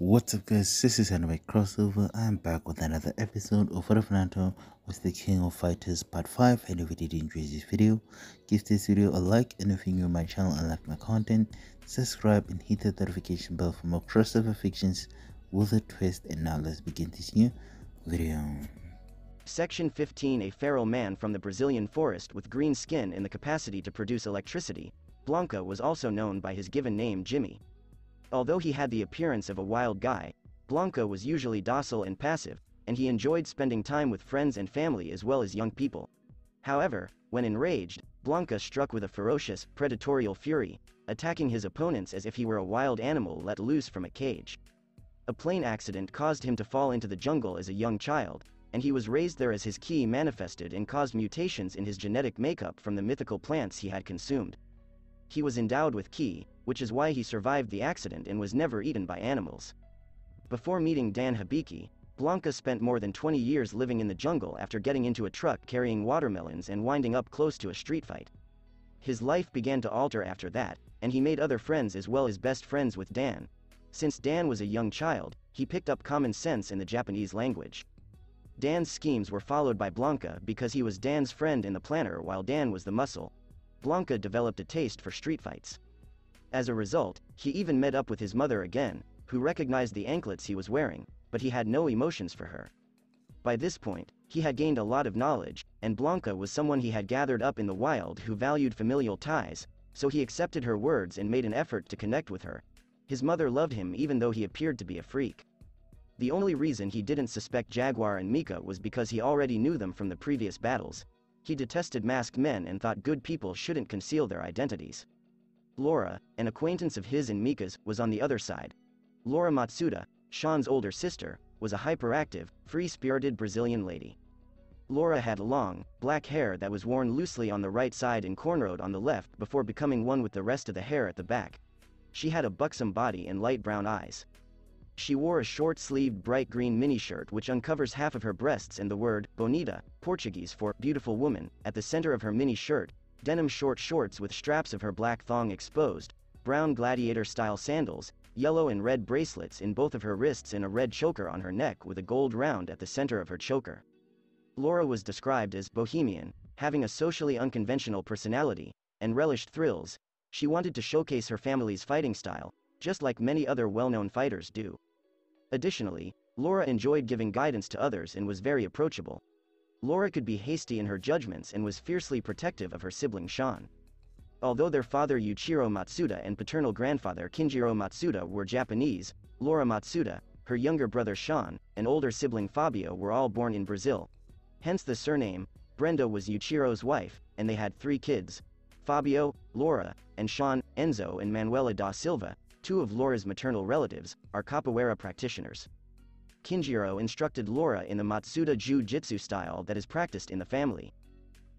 What's up guys, this is Anime Crossover. I'm back with another episode of What If Naruto was the King of Fighters Part 5. And if you did enjoy this video, give this video a like, and if you're new to my channel and like my content, subscribe and hit the notification bell for more crossover fictions with a twist. And now let's begin this new video. Section 15. A feral man from the Brazilian forest with green skin and the capacity to produce electricity, Blanca was also known by his given name Jimmy. Although he had the appearance of a wild guy, Blanca was usually docile and passive, and he enjoyed spending time with friends and family as well as young people. However, when enraged, Blanca struck with a ferocious, predatory fury, attacking his opponents as if he were a wild animal let loose from a cage. A plane accident caused him to fall into the jungle as a young child, and he was raised there as his ki manifested and caused mutations in his genetic makeup from the mythical plants he had consumed. He was endowed with ki, which is why he survived the accident and was never eaten by animals. Before meeting Dan Hibiki, Blanca spent more than 20 years living in the jungle after getting into a truck carrying watermelons and winding up close to a street fight. His life began to alter after that, and he made other friends as well as best friends with Dan. Since Dan was a young child, he picked up common sense in the Japanese language. Dan's schemes were followed by Blanca because he was Dan's friend and the planner while Dan was the muscle. Blanca developed a taste for street fights. As a result, he even met up with his mother again, who recognized the anklets he was wearing, but he had no emotions for her. By this point, he had gained a lot of knowledge, and Blanca was someone he had gathered up in the wild who valued familial ties, so he accepted her words and made an effort to connect with her. His mother loved him even though he appeared to be a freak. The only reason he didn't suspect Jaguar and Mika was because he already knew them from the previous battles. He detested masked men and thought good people shouldn't conceal their identities. Laura, an acquaintance of his and Mika's, was on the other side. Laura Matsuda, Sean's older sister, was a hyperactive, free-spirited Brazilian lady. Laura had long, black hair that was worn loosely on the right side and cornrowed on the left before becoming one with the rest of the hair at the back. She had a buxom body and light brown eyes. She wore a short-sleeved bright green mini-shirt which uncovers half of her breasts and the word, bonita, Portuguese for beautiful woman, at the center of her mini-shirt, denim short shorts with straps of her black thong exposed, brown gladiator-style sandals, yellow and red bracelets in both of her wrists and a red choker on her neck with a gold round at the center of her choker. Laura was described as bohemian, having a socially unconventional personality, and relished thrills. She wanted to showcase her family's fighting style, just like many other well-known fighters do. Additionally, Laura enjoyed giving guidance to others and was very approachable. Laura could be hasty in her judgments and was fiercely protective of her sibling Sean. Although their father Yuichiro Matsuda and paternal grandfather Kinjiro Matsuda were Japanese, Laura Matsuda, her younger brother Sean, and older sibling Fabio were all born in Brazil. Hence the surname. Brenda was Yuichiro's wife, and they had 3 kids: Fabio, Laura, and Sean. Enzo and Manuela da Silva, 2 of Laura's maternal relatives, are capoeira practitioners. Kinjiro instructed Laura in the Matsuda Jiu-Jitsu style that is practiced in the family.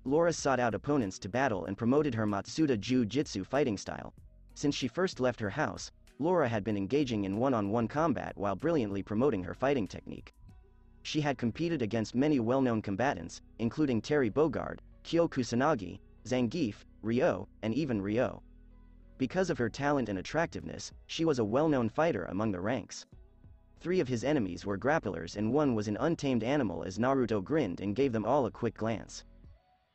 Laura sought out opponents to battle and promoted her Matsuda Jiu-Jitsu fighting style. Since she first left her house, Laura had been engaging in one-on-one combat while brilliantly promoting her fighting technique. She had competed against many well-known combatants, including Terry Bogard, Kyo Kusanagi, Zangief, Ryo, and even Ryo. Because of her talent and attractiveness, she was a well-known fighter among the ranks. 3 of his enemies were grapplers and 1 was an untamed animal as Naruto grinned and gave them all a quick glance.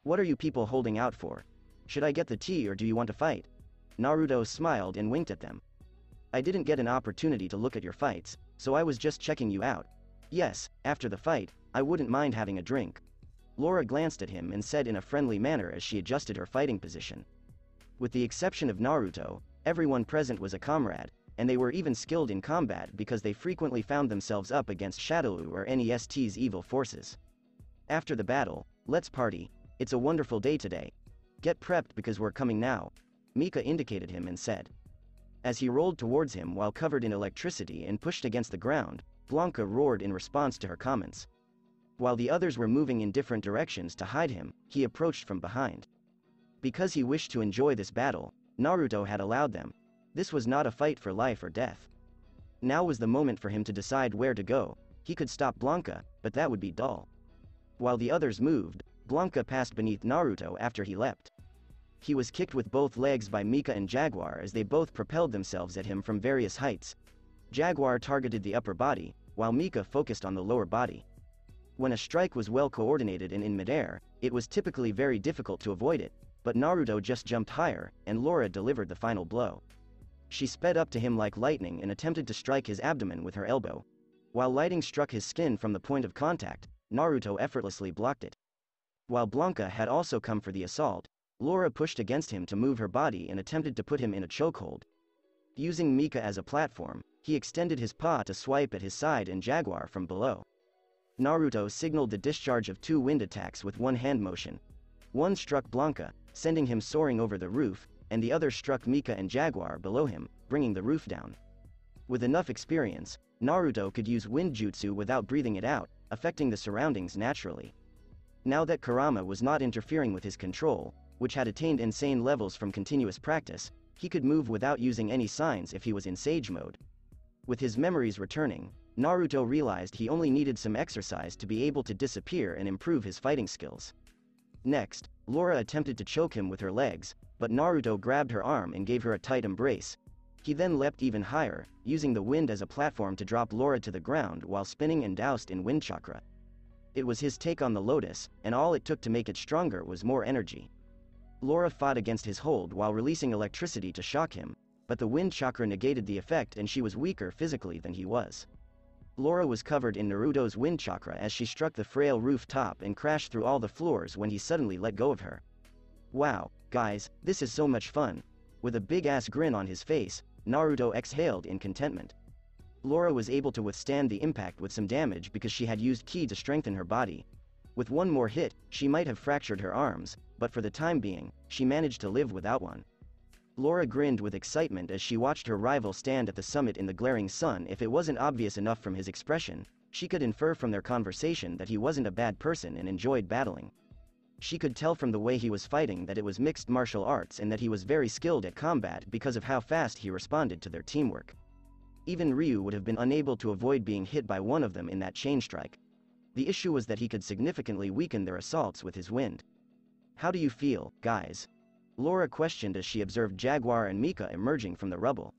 "What are you people holding out for? Should I get the tea or do you want to fight?" Naruto smiled and winked at them. "I didn't get an opportunity to look at your fights, so I was just checking you out. Yes, after the fight, I wouldn't mind having a drink." Laura glanced at him and said in a friendly manner as she adjusted her fighting position. With the exception of Naruto, everyone present was a comrade, and they were even skilled in combat because they frequently found themselves up against Shadowloo or NEST's evil forces. After the battle, "Let's party. It's a wonderful day today. Get prepped because we're coming now," Mika indicated him and said. As he rolled towards him while covered in electricity and pushed against the ground, Blanca roared in response to her comments. While the others were moving in different directions to hide him, he approached from behind. Because he wished to enjoy this battle, Naruto had allowed them. This was not a fight for life or death. Now was the moment for him to decide where to go. He could stop Blanca, but that would be dull. While the others moved, Blanca passed beneath Naruto after he leapt. He was kicked with both legs by Mika and Jaguar as they both propelled themselves at him from various heights. Jaguar targeted the upper body, while Mika focused on the lower body. When a strike was well coordinated and in midair, it was typically very difficult to avoid it, but Naruto just jumped higher, and Laura delivered the final blow. She sped up to him like lightning and attempted to strike his abdomen with her elbow. While lightning struck his skin from the point of contact, Naruto effortlessly blocked it. While Blanca had also come for the assault, Laura pushed against him to move her body and attempted to put him in a chokehold. Using Mika as a platform, he extended his paw to swipe at his side and Jaguar from below. Naruto signaled the discharge of 2 wind attacks with one hand motion. One struck Blanca, sending him soaring over the roof, and the other struck Mika and Jaguar below him, bringing the roof down. With enough experience, Naruto could use wind jutsu without breathing it out, affecting the surroundings naturally. Now that Kurama was not interfering with his control, which had attained insane levels from continuous practice, he could move without using any signs if he was in Sage mode. With his memories returning, Naruto realized he only needed some exercise to be able to disappear and improve his fighting skills. Next, Laura attempted to choke him with her legs, but Naruto grabbed her arm and gave her a tight embrace. He then leapt even higher, using the wind as a platform to drop Laura to the ground while spinning and doused in wind chakra. It was his take on the lotus, and all it took to make it stronger was more energy. Laura fought against his hold while releasing electricity to shock him, but the wind chakra negated the effect and she was weaker physically than he was. Laura was covered in Naruto's wind chakra as she struck the frail roof top and crashed through all the floors when he suddenly let go of her. Wow, guys, this is so much fun. With a big-ass grin on his face, Naruto exhaled in contentment. Laura was able to withstand the impact with some damage because she had used ki to strengthen her body. With one more hit, she might have fractured her arms, but for the time being, she managed to live without one. Laura grinned with excitement as she watched her rival stand at the summit in the glaring sun. If it wasn't obvious enough from his expression, she could infer from their conversation that he wasn't a bad person and enjoyed battling. She could tell from the way he was fighting that it was mixed martial arts and that he was very skilled at combat because of how fast he responded to their teamwork. Even Ryu would have been unable to avoid being hit by one of them in that chain strike. The issue was that he could significantly weaken their assaults with his wind. "How do you feel, guys?" Laura questioned as she observed Jaguar and Mika emerging from the rubble.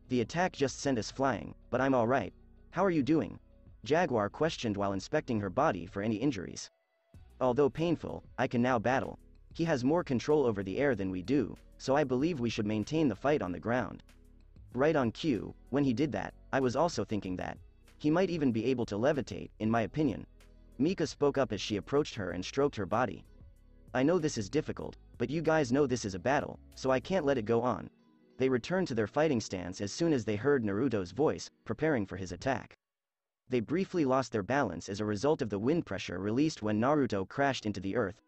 "The attack just sent us flying, but I'm alright. How are you doing?" Jaguar questioned while inspecting her body for any injuries. "Although painful, I can now battle. He has more control over the air than we do, so I believe we should maintain the fight on the ground." Right on cue, when he did that, I was also thinking that. He might even be able to levitate, in my opinion. Mika spoke up as she approached her and stroked her body. "I know this is difficult, but you guys know this is a battle, so I can't let it go on." They returned to their fighting stance as soon as they heard Naruto's voice, preparing for his attack. They briefly lost their balance as a result of the wind pressure released when Naruto crashed into the earth.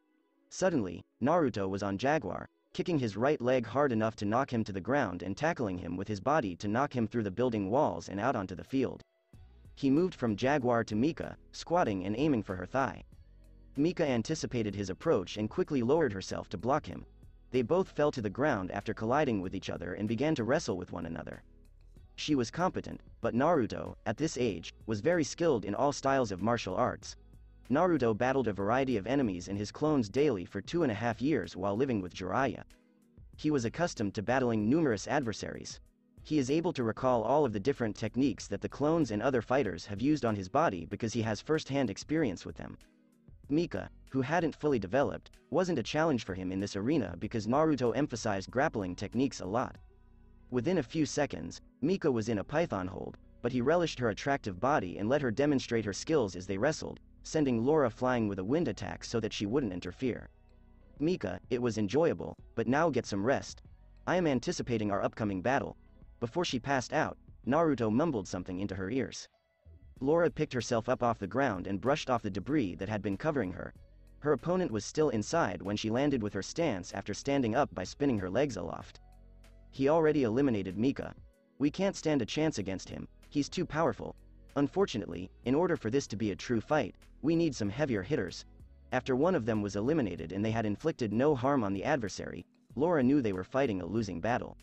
Suddenly, Naruto was on Jaguar, kicking his right leg hard enough to knock him to the ground and tackling him with his body to knock him through the building walls and out onto the field. He moved from Jaguar to Mika, squatting and aiming for her thigh. Mika anticipated his approach and quickly lowered herself to block him. They both fell to the ground after colliding with each other and began to wrestle with one another. She was competent, but Naruto, at this age, was very skilled in all styles of martial arts. Naruto battled a variety of enemies and his clones daily for 2.5 years while living with Jiraiya. He was accustomed to battling numerous adversaries. He is able to recall all of the different techniques that the clones and other fighters have used on his body because he has first-hand experience with them. Mika, who hadn't fully developed, wasn't a challenge for him in this arena because Naruto emphasized grappling techniques a lot. Within a few seconds, Mika was in a python hold, but he relished her attractive body and let her demonstrate her skills as they wrestled, sending Laura flying with a wind attack so that she wouldn't interfere. "Mika, it was enjoyable, but now get some rest. I am anticipating our upcoming battle." Before she passed out, Naruto mumbled something into her ears. Laura picked herself up off the ground and brushed off the debris that had been covering her. Her opponent was still inside when she landed with her stance after standing up by spinning her legs aloft. "He already eliminated Mika. We can't stand a chance against him, he's too powerful. Unfortunately, in order for this to be a true fight, we need some heavier hitters." After one of them was eliminated and they had inflicted no harm on the adversary, Laura knew they were fighting a losing battle.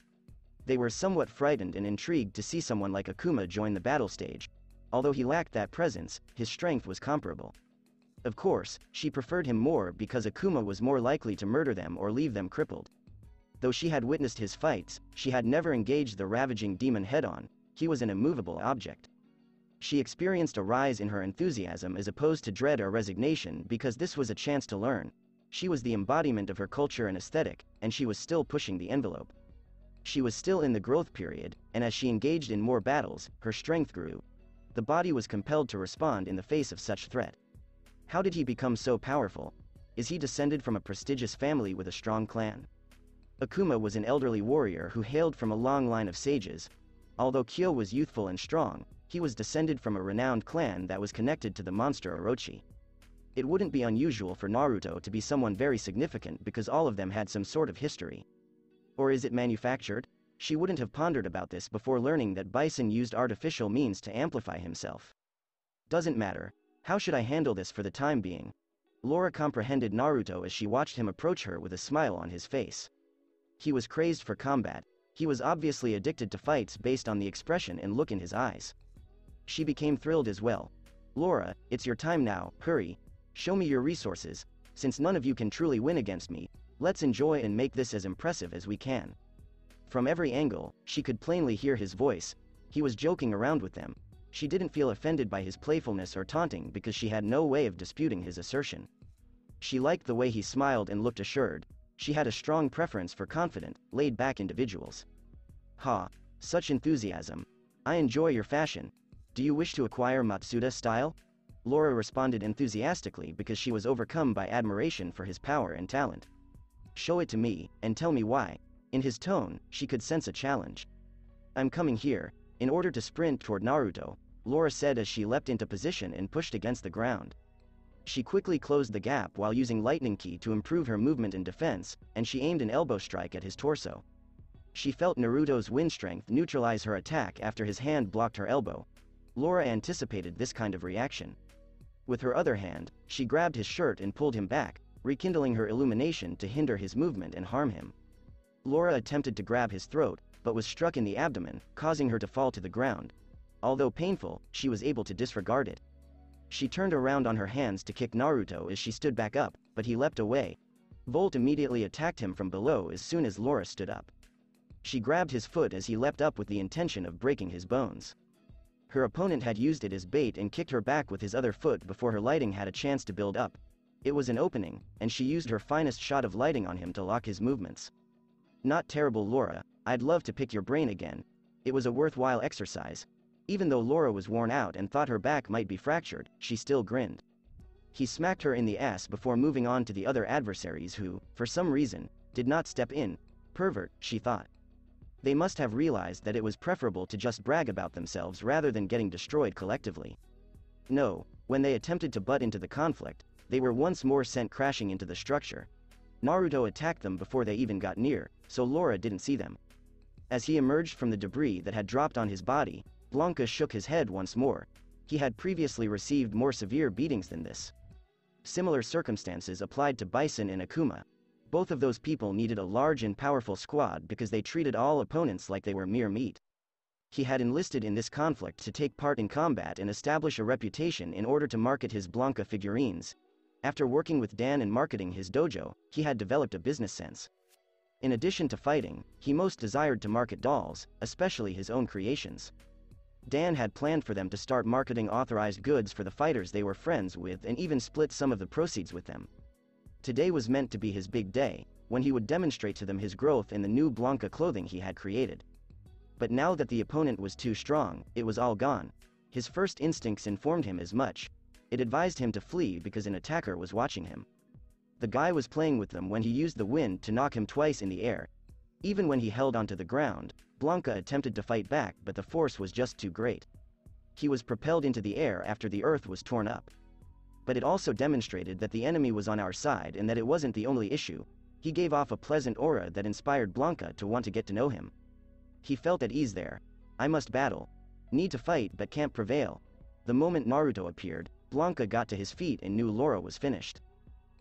They were somewhat frightened and intrigued to see someone like Akuma join the battle stage. Although he lacked that presence, his strength was comparable. Of course, she preferred him more because Akuma was more likely to murder them or leave them crippled. Though she had witnessed his fights, she had never engaged the ravaging demon head-on. he was an immovable object. She experienced a rise in her enthusiasm as opposed to dread or resignation because this was a chance to learn. She was the embodiment of her culture and aesthetic, and she was still pushing the envelope. She was still in the growth period, and as she engaged in more battles, her strength grew. The body was compelled to respond in the face of such threat. How did he become so powerful? Is he descended from a prestigious family with a strong clan? Akuma was an elderly warrior who hailed from a long line of sages. Although Cheel was youthful and strong, he was descended from a renowned clan that was connected to the monster Orochi. It wouldn't be unusual for Naruto to be someone very significant because all of them had some sort of history. Or is it manufactured? She wouldn't have pondered about this before learning that Bison used artificial means to amplify himself. Doesn't matter. How should I handle this for the time being? Laura comprehended Naruto as she watched him approach her with a smile on his face. He was crazed for combat. He was obviously addicted to fights based on the expression and look in his eyes. She became thrilled as well. Laura, it's your time now, hurry. Show me your resources. Since none of you can truly win against me, let's enjoy and make this as impressive as we can. From every angle, she could plainly hear his voice. He was joking around with them. She didn't feel offended by his playfulness or taunting because she had no way of disputing his assertion. She liked the way he smiled and looked assured. She had a strong preference for confident, laid-back individuals. Ha! Such enthusiasm. I enjoy your fashion. Do you wish to acquire Matsuda style? Laura responded enthusiastically because she was overcome by admiration for his power and talent. Show it to me, and tell me why. In his tone, she could sense a challenge. I'm coming here. In order to sprint toward Naruto, Laura said as she leapt into position and pushed against the ground. She quickly closed the gap while using Lightning Ki to improve her movement and defense, and she aimed an elbow strike at his torso. She felt Naruto's wind strength neutralize her attack after his hand blocked her elbow. Laura anticipated this kind of reaction. With her other hand, she grabbed his shirt and pulled him back, rekindling her illumination to hinder his movement and harm him. Laura attempted to grab his throat, but was struck in the abdomen, causing her to fall to the ground. Although painful, she was able to disregard it. She turned around on her hands to kick Naruto as she stood back up, but he leapt away. Volt immediately attacked him from below as soon as Laura stood up. She grabbed his foot as he leapt up with the intention of breaking his bones. Her opponent had used it as bait and kicked her back with his other foot before her lighting had a chance to build up. It was an opening, and she used her finest shot of lighting on him to lock his movements. Not terrible, Laura. I'd love to pick your brain again. It was a worthwhile exercise. Even though Laura was worn out and thought her back might be fractured, she still grinned. He smacked her in the ass before moving on to the other adversaries who, for some reason, did not step in. Pervert, she thought. They must have realized that it was preferable to just brag about themselves rather than getting destroyed collectively. No, when they attempted to butt into the conflict, they were once more sent crashing into the structure. Naruto attacked them before they even got near, so Laura didn't see them. As he emerged from the debris that had dropped on his body, Blanca shook his head once more. He had previously received more severe beatings than this. Similar circumstances applied to Bison and Akuma. Both of those people needed a large and powerful squad because they treated all opponents like they were mere meat. He had enlisted in this conflict to take part in combat and establish a reputation in order to market his Blanca figurines. After working with Dan and marketing his dojo, he had developed a business sense. In addition to fighting, he most desired to market dolls, especially his own creations. Dan had planned for them to start marketing authorized goods for the fighters they were friends with and even split some of the proceeds with them. Today was meant to be his big day, when he would demonstrate to them his growth in the new Blanca clothing he had created. But now that the opponent was too strong, it was all gone. His first instincts informed him as much. It advised him to flee because an attacker was watching him. The guy was playing with them when he used the wind to knock him twice in the air. Even when he held onto the ground, Blanca attempted to fight back, but the force was just too great. He was propelled into the air after the earth was torn up. But it also demonstrated that the enemy was on our side and that it wasn't the only issue. He gave off a pleasant aura that inspired Blanca to want to get to know him. He felt at ease there. I must battle. Need to fight but can't prevail. The moment Naruto appeared, Blanca got to his feet and knew Laura was finished.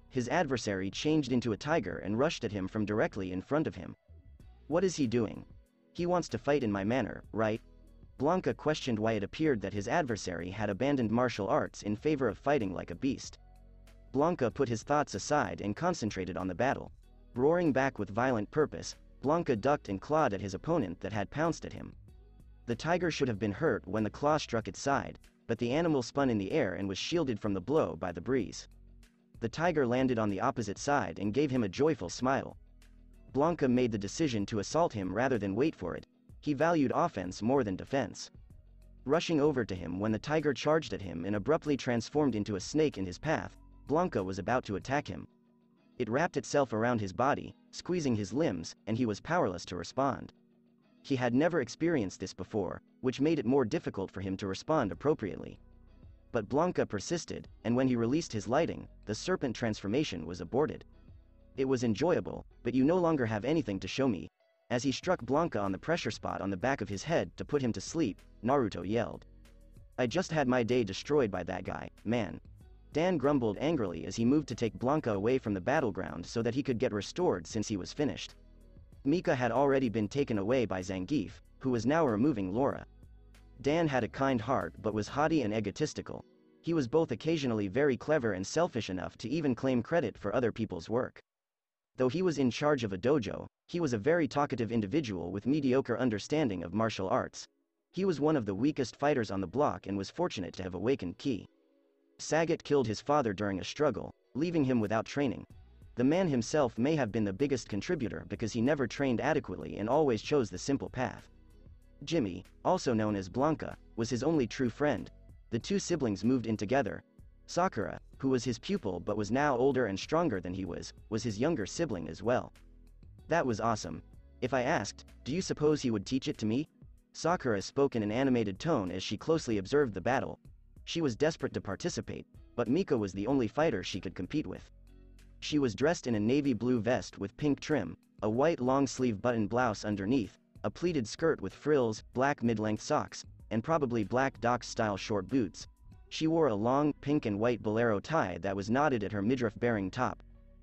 His adversary changed into a tiger and rushed at him from directly in front of him. What is he doing? He wants to fight in my manner, right? Blanca questioned why it appeared that his adversary had abandoned martial arts in favor of fighting like a beast. Blanca put his thoughts aside and concentrated on the battle. Roaring back with violent purpose, Blanca ducked and clawed at his opponent that had pounced at him. The tiger should have been hurt when the claw struck its side, but the animal spun in the air and was shielded from the blow by the breeze. The tiger landed on the opposite side and gave him a joyful smile. Blanca made the decision to assault him rather than wait for it. He valued offense more than defense. Rushing over to him when the tiger charged at him and abruptly transformed into a snake in his path, Blanca was about to attack him. It wrapped itself around his body, squeezing his limbs, and he was powerless to respond. He had never experienced this before, which made it more difficult for him to respond appropriately. But Blanca persisted, and when he released his lighting, the serpent transformation was aborted. It was enjoyable, but you no longer have anything to show me. As he struck Blanca on the pressure spot on the back of his head to put him to sleep, Naruto yelled. I just had my day destroyed by that guy, man. Dan grumbled angrily as he moved to take Blanca away from the battleground so that he could get restored since he was finished. Mika had already been taken away by Zangief, who was now removing Laura. Dan had a kind heart but was haughty and egotistical. He was both occasionally very clever and selfish enough to even claim credit for other people's work. Though he was in charge of a dojo, he was a very talkative individual with mediocre understanding of martial arts. He was one of the weakest fighters on the block and was fortunate to have awakened Ki. Sagat killed his father during a struggle, leaving him without training. The man himself may have been the biggest contributor because he never trained adequately and always chose the simple path. Jimmy, also known as Blanca, was his only true friend. The two siblings moved in together. Sakura, who was his pupil but was now older and stronger than he was his younger sibling as well. That was awesome. If I asked, do you suppose he would teach it to me? Sakura spoke in an animated tone as she closely observed the battle. She was desperate to participate, but Mika was the only fighter she could compete with. She was dressed in a navy blue vest with pink trim, a white long-sleeve button blouse underneath, a pleated skirt with frills, black mid-length socks, and probably black Docs-style short boots. She wore a long, pink and white bolero tie that was knotted at her midriff-bearing top.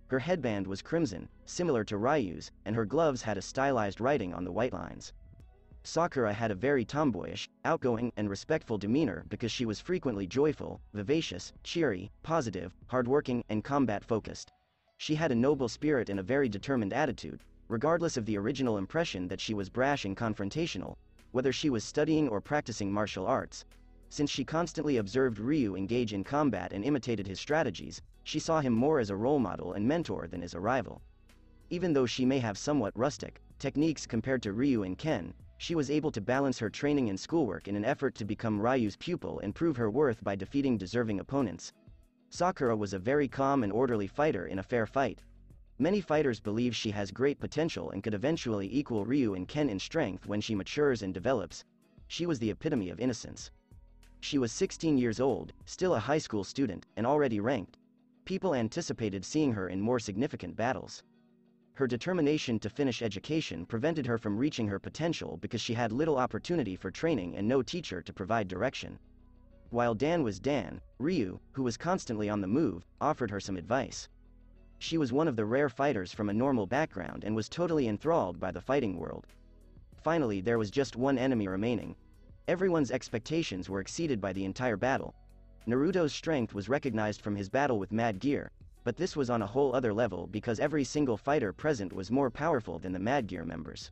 Her headband was crimson, similar to Ryu's, and her gloves had a stylized writing on the white lines. Sakura had a very tomboyish, outgoing, and respectful demeanor because she was frequently joyful, vivacious, cheery, positive, hardworking, and combat-focused. She had a noble spirit and a very determined attitude, regardless of the original impression that she was brash and confrontational, whether she was studying or practicing martial arts. Since she constantly observed Ryu engage in combat and imitated his strategies, she saw him more as a role model and mentor than as a rival. Even though she may have somewhat rustic techniques compared to Ryu and Ken, she was able to balance her training and schoolwork in an effort to become Ryu's pupil and prove her worth by defeating deserving opponents. Sakura was a very calm and orderly fighter in a fair fight. Many fighters believe she has great potential and could eventually equal Ryu and Ken in strength when she matures and develops. She was the epitome of innocence. She was 16 years old, still a high school student, and already ranked. People anticipated seeing her in more significant battles. Her determination to finish education prevented her from reaching her potential because she had little opportunity for training and no teacher to provide direction. While Dan was Dan, Ryu, who was constantly on the move, offered her some advice. She was one of the rare fighters from a normal background and was totally enthralled by the fighting world. Finally, there was just one enemy remaining. Everyone's expectations were exceeded by the entire battle. Naruto's strength was recognized from his battle with Mad Gear, but this was on a whole other level because every single fighter present was more powerful than the Mad Gear members.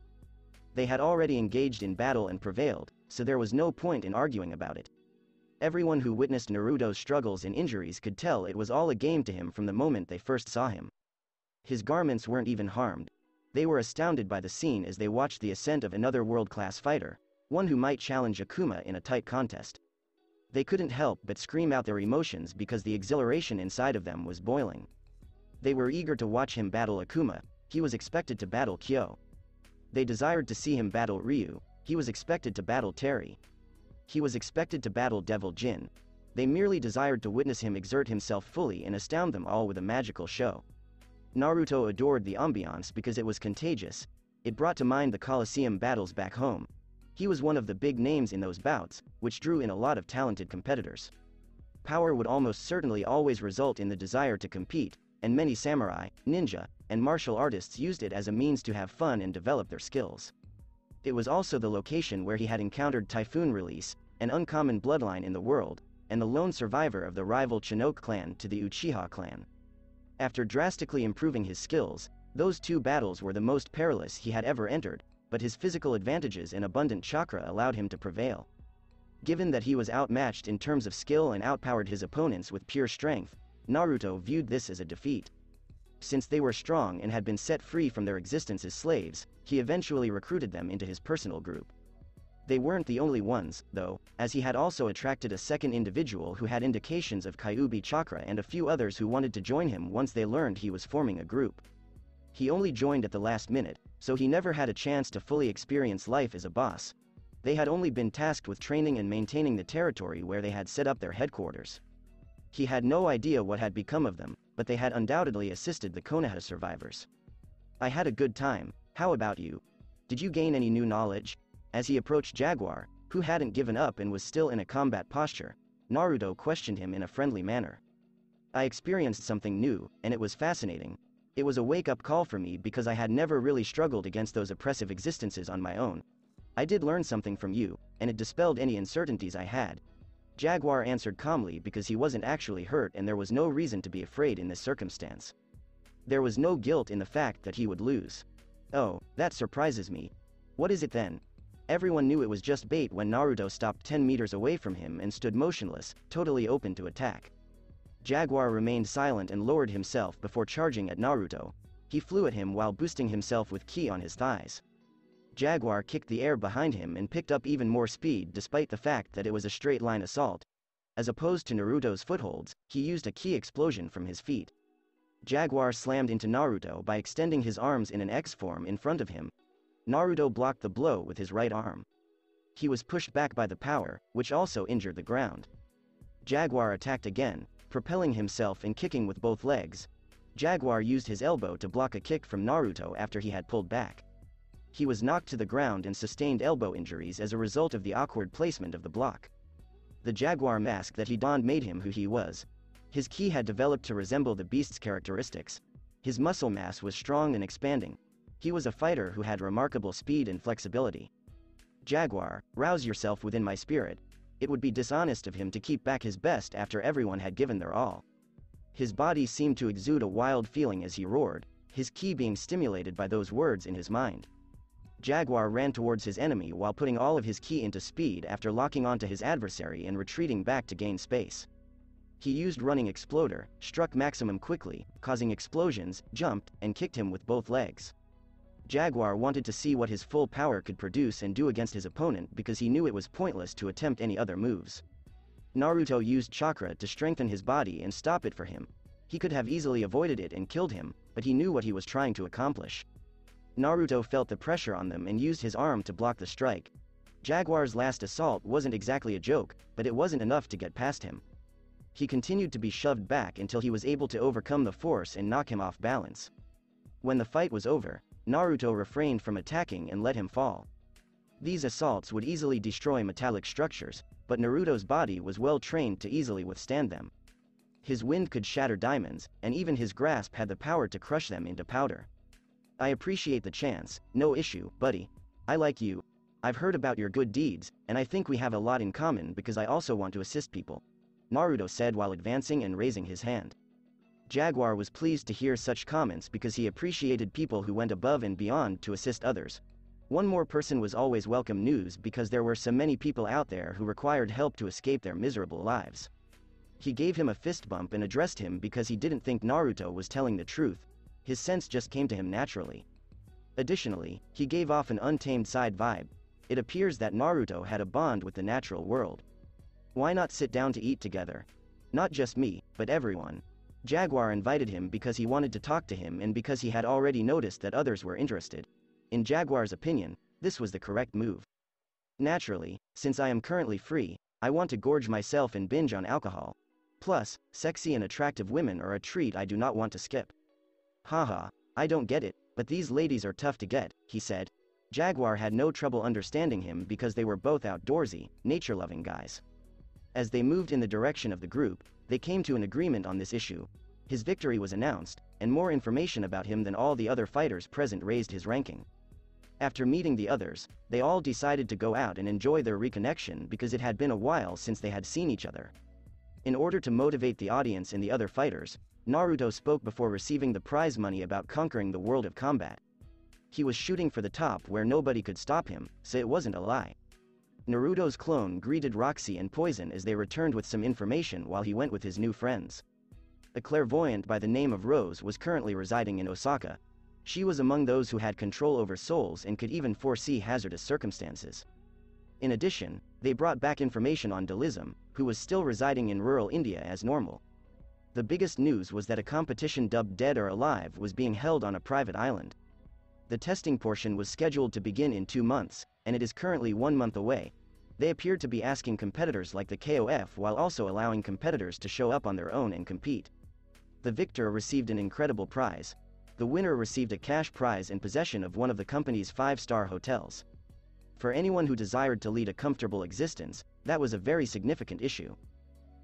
They had already engaged in battle and prevailed, so there was no point in arguing about it. Everyone who witnessed Naruto's struggles and injuries could tell it was all a game to him from the moment they first saw him. His garments weren't even harmed. They were astounded by the scene as they watched the ascent of another world-class fighter, one who might challenge Akuma in a tight contest. They couldn't help but scream out their emotions because the exhilaration inside of them was boiling. They were eager to watch him battle Akuma. He was expected to battle Kyo. They desired to see him battle Ryu. He was expected to battle Terry. He was expected to battle Devil Jin. They merely desired to witness him exert himself fully and astound them all with a magical show. Naruto adored the ambiance because it was contagious. It brought to mind the Colosseum battles back home. He was one of the big names in those bouts, which drew in a lot of talented competitors. Power would almost certainly always result in the desire to compete, and many samurai, ninja, and martial artists used it as a means to have fun and develop their skills. It was also the location where he had encountered Typhoon Release, an uncommon bloodline in the world, and the lone survivor of the rival Chinook clan to the Uchiha clan. After drastically improving his skills, those two battles were the most perilous he had ever entered, but his physical advantages and abundant chakra allowed him to prevail. Given that he was outmatched in terms of skill and outpowered his opponents with pure strength, Naruto viewed this as a defeat. Since they were strong and had been set free from their existence as slaves, he eventually recruited them into his personal group. They weren't the only ones, though, as he had also attracted a second individual who had indications of Kyuubi chakra and a few others who wanted to join him once they learned he was forming a group. He only joined at the last minute, so he never had a chance to fully experience life as a boss. They had only been tasked with training and maintaining the territory where they had set up their headquarters. He had no idea what had become of them, but they had undoubtedly assisted the Konoha survivors. "I had a good time, how about you? Did you gain any new knowledge?" As he approached Jaguar, who hadn't given up and was still in a combat posture, Naruto questioned him in a friendly manner. "I experienced something new, and it was fascinating. It was a wake-up call for me because I had never really struggled against those oppressive existences on my own. I did learn something from you, and it dispelled any uncertainties I had." Jaguar answered calmly because he wasn't actually hurt and there was no reason to be afraid in this circumstance. There was no guilt in the fact that he would lose. "Oh, that surprises me. What is it then?" Everyone knew it was just bait when Naruto stopped 10 meters away from him and stood motionless, totally open to attack. Jaguar remained silent and lowered himself before charging at Naruto. He flew at him while boosting himself with ki on his thighs. Jaguar kicked the air behind him and picked up even more speed despite the fact that it was a straight-line assault. As opposed to Naruto's footholds, he used a ki explosion from his feet. Jaguar slammed into Naruto by extending his arms in an X form in front of him. Naruto blocked the blow with his right arm. He was pushed back by the power, which also injured the ground. Jaguar attacked again, propelling himself and kicking with both legs. Jaguar used his elbow to block a kick from Naruto after he had pulled back. He was knocked to the ground and sustained elbow injuries as a result of the awkward placement of the block. The Jaguar mask that he donned made him who he was. His ki had developed to resemble the beast's characteristics. His muscle mass was strong and expanding. He was a fighter who had remarkable speed and flexibility. "Jaguar, rouse yourself within my spirit. It would be dishonest of him to keep back his best after everyone had given their all." His body seemed to exude a wild feeling as he roared, his ki being stimulated by those words in his mind. Jaguar ran towards his enemy while putting all of his ki into speed after locking onto his adversary and retreating back to gain space. He used Running Exploder, struck Maximum quickly, causing explosions, jumped, and kicked him with both legs. Jaguar wanted to see what his full power could produce and do against his opponent because he knew it was pointless to attempt any other moves. Naruto used chakra to strengthen his body and stop it for him. He could have easily avoided it and killed him, but he knew what he was trying to accomplish. Naruto felt the pressure on them and used his arm to block the strike. Jaguar's last assault wasn't exactly a joke, but it wasn't enough to get past him. He continued to be shoved back until he was able to overcome the force and knock him off balance. When the fight was over, Naruto refrained from attacking and let him fall. These assaults would easily destroy metallic structures, but Naruto's body was well trained to easily withstand them. His wind could shatter diamonds, and even his grasp had the power to crush them into powder. "I appreciate the chance, no issue, buddy. I like you. I've heard about your good deeds, and I think we have a lot in common because I also want to assist people," Naruto said while advancing and raising his hand. Jaguar was pleased to hear such comments because he appreciated people who went above and beyond to assist others. One more person was always welcome news because there were so many people out there who required help to escape their miserable lives. He gave him a fist bump and addressed him because he didn't think Naruto was telling the truth. His sense just came to him naturally. Additionally, he gave off an untamed side vibe. It appears that Naruto had a bond with the natural world. "Why not sit down to eat together? Not just me, but everyone." Jaguar invited him because he wanted to talk to him and because he had already noticed that others were interested. In Jaguar's opinion, this was the correct move. "Naturally, since I am currently free, I want to gorge myself and binge on alcohol. Plus, sexy and attractive women are a treat I do not want to skip." "Haha, I don't get it, but these ladies are tough to get," he said. Jaguar had no trouble understanding him because they were both outdoorsy, nature-loving guys. As they moved in the direction of the group, they came to an agreement on this issue. His victory was announced, and more information about him than all the other fighters present raised his ranking. After meeting the others, they all decided to go out and enjoy their reconnection because it had been a while since they had seen each other. In order to motivate the audience and the other fighters, Naruto spoke before receiving the prize money about conquering the world of combat. He was shooting for the top where nobody could stop him, so it wasn't a lie. Naruto's clone greeted Roxy and Poison as they returned with some information while he went with his new friends. A clairvoyant by the name of Rose was currently residing in Osaka. She was among those who had control over souls and could even foresee hazardous circumstances. In addition, they brought back information on Delism, who was still residing in rural India as normal. The biggest news was that a competition dubbed Dead or Alive was being held on a private island. The testing portion was scheduled to begin in 2 months, and it is currently 1 month away. They appeared to be asking competitors like the KOF while also allowing competitors to show up on their own and compete. The victor received an incredible prize. The winner received a cash prize in possession of one of the company's 5-star hotels. For anyone who desired to lead a comfortable existence, that was a very significant issue.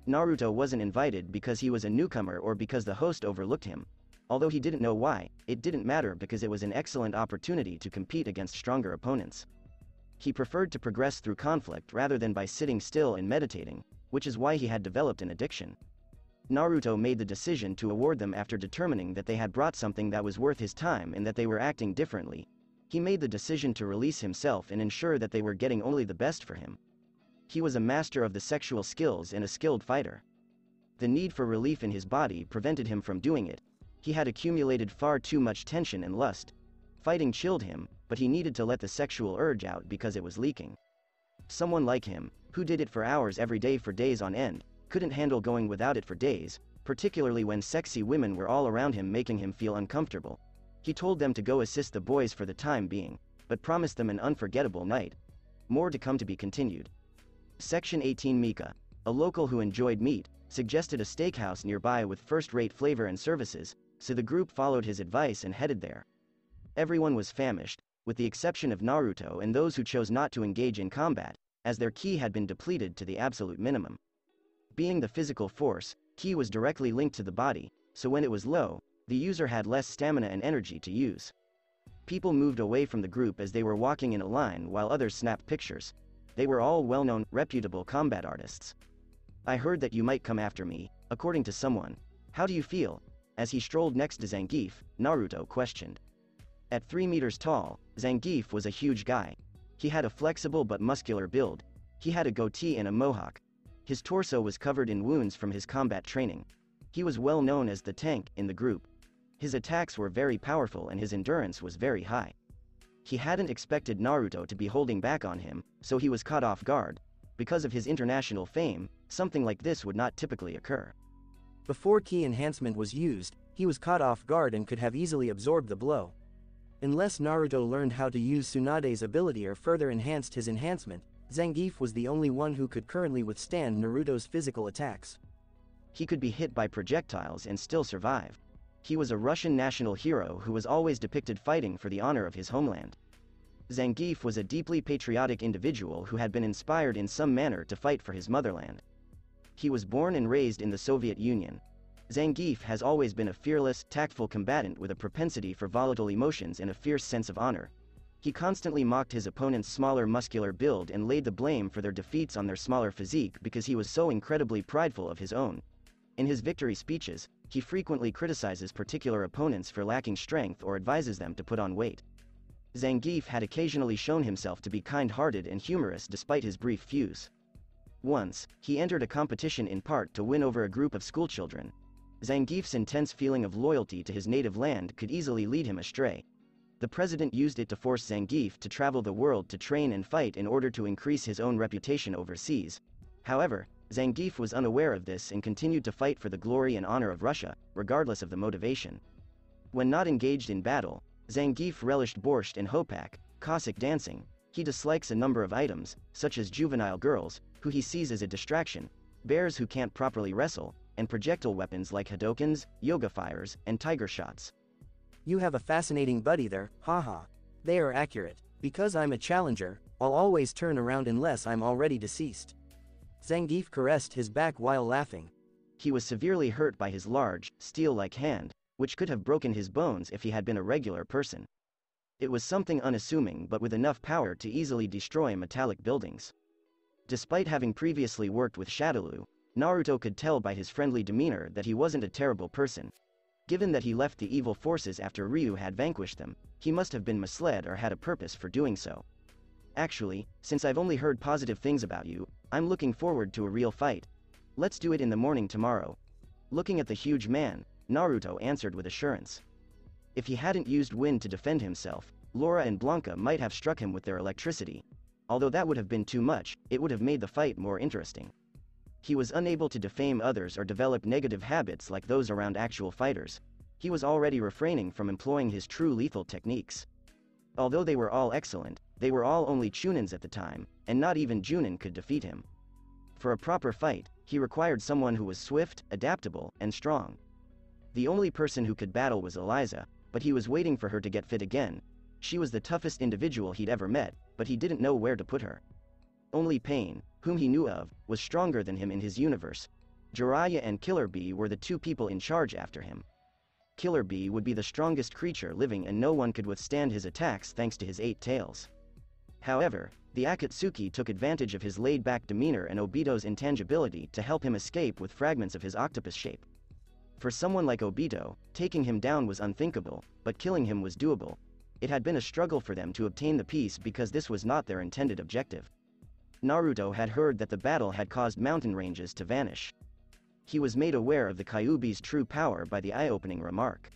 Naruto wasn't invited because he was a newcomer or because the host overlooked him. Although he didn't know why, it didn't matter because it was an excellent opportunity to compete against stronger opponents. He preferred to progress through conflict rather than by sitting still and meditating, which is why he had developed an addiction. Naruto made the decision to award them after determining that they had brought something that was worth his time and that they were acting differently. He made the decision to release himself and ensure that they were getting only the best for him. He was a master of the sexual skills and a skilled fighter. The need for relief in his body prevented him from doing it. He had accumulated far too much tension and lust. Fighting chilled him, but he needed to let the sexual urge out because it was leaking. Someone like him, who did it for hours every day for days on end, couldn't handle going without it for days, particularly when sexy women were all around him making him feel uncomfortable. He told them to go assist the boys for the time being, but promised them an unforgettable night. More to come to be continued. Section 18 Mika, a local who enjoyed meat, suggested a steakhouse nearby with first-rate flavor and services, so the group followed his advice and headed there. Everyone was famished, with the exception of Naruto and those who chose not to engage in combat, as their ki had been depleted to the absolute minimum. Being the physical force, ki was directly linked to the body, so when it was low, the user had less stamina and energy to use. People moved away from the group as they were walking in a line while others snapped pictures. They were all well-known, reputable combat artists. I heard that you might come after me, according to someone. How do you feel? As he strolled next to Zangief, Naruto questioned. At 3 meters tall, Zangief was a huge guy. He had a flexible but muscular build. He had a goatee and a mohawk. His torso was covered in wounds from his combat training. He was well known as the tank in the group. His attacks were very powerful and his endurance was very high. He hadn't expected Naruto to be holding back on him, so he was caught off guard. Because of his international fame, something like this would not typically occur. Before ki enhancement was used, he was caught off guard and could have easily absorbed the blow. Unless Naruto learned how to use Tsunade's ability or further enhanced his enhancement, Zangief was the only one who could currently withstand Naruto's physical attacks. He could be hit by projectiles and still survive. He was a Russian national hero who was always depicted fighting for the honor of his homeland. Zangief was a deeply patriotic individual who had been inspired in some manner to fight for his motherland. He was born and raised in the Soviet Union. Zangief has always been a fearless, tactful combatant with a propensity for volatile emotions and a fierce sense of honor. He constantly mocked his opponent's smaller muscular build and laid the blame for their defeats on their smaller physique because he was so incredibly prideful of his own. In his victory speeches, he frequently criticizes particular opponents for lacking strength or advises them to put on weight. Zangief had occasionally shown himself to be kind-hearted and humorous despite his brief fuse. Once, he entered a competition in part to win over a group of schoolchildren. Zangief's intense feeling of loyalty to his native land could easily lead him astray. The president used it to force Zangief to travel the world to train and fight in order to increase his own reputation overseas. However, Zangief was unaware of this and continued to fight for the glory and honor of Russia, regardless of the motivation. When not engaged in battle, Zangief relished borscht and hopak, Cossack dancing. He dislikes a number of items, such as juvenile girls, who he sees as a distraction, bears who can't properly wrestle, and projectile weapons like Hadokens, yoga fires, and tiger shots. You have a fascinating buddy there, haha. They are accurate. Because I'm a challenger, I'll always turn around unless I'm already deceased. Zangief caressed his back while laughing. He was severely hurt by his large, steel-like hand, which could have broken his bones if he had been a regular person. It was something unassuming but with enough power to easily destroy metallic buildings. Despite having previously worked with Shadaloo, Naruto could tell by his friendly demeanor that he wasn't a terrible person. Given that he left the evil forces after Ryu had vanquished them, he must have been misled or had a purpose for doing so. Actually, since I've only heard positive things about you, I'm looking forward to a real fight. Let's do it in the morning tomorrow. Looking at the huge man, Naruto answered with assurance. If he hadn't used wind to defend himself, Laura and Blanca might have struck him with their electricity. Although that would have been too much, it would have made the fight more interesting. He was unable to defame others or develop negative habits like those around actual fighters. He was already refraining from employing his true lethal techniques. Although they were all excellent, they were all only Chunins at the time, and not even Junin could defeat him. For a proper fight, he required someone who was swift, adaptable, and strong. The only person who could battle was Eliza, but he was waiting for her to get fit again. She was the toughest individual he'd ever met, but he didn't know where to put her. Only Pain, whom he knew of, was stronger than him in his universe. Jiraiya and Killer Bee were the two people in charge after him. Killer Bee would be the strongest creature living and no one could withstand his attacks thanks to his 8 tails. However, the Akatsuki took advantage of his laid-back demeanor and Obito's intangibility to help him escape with fragments of his octopus shape. For someone like Obito, taking him down was unthinkable, but killing him was doable. It had been a struggle for them to obtain the peace because this was not their intended objective. Naruto had heard that the battle had caused mountain ranges to vanish. He was made aware of the Kyuubi's true power by the eye-opening remark.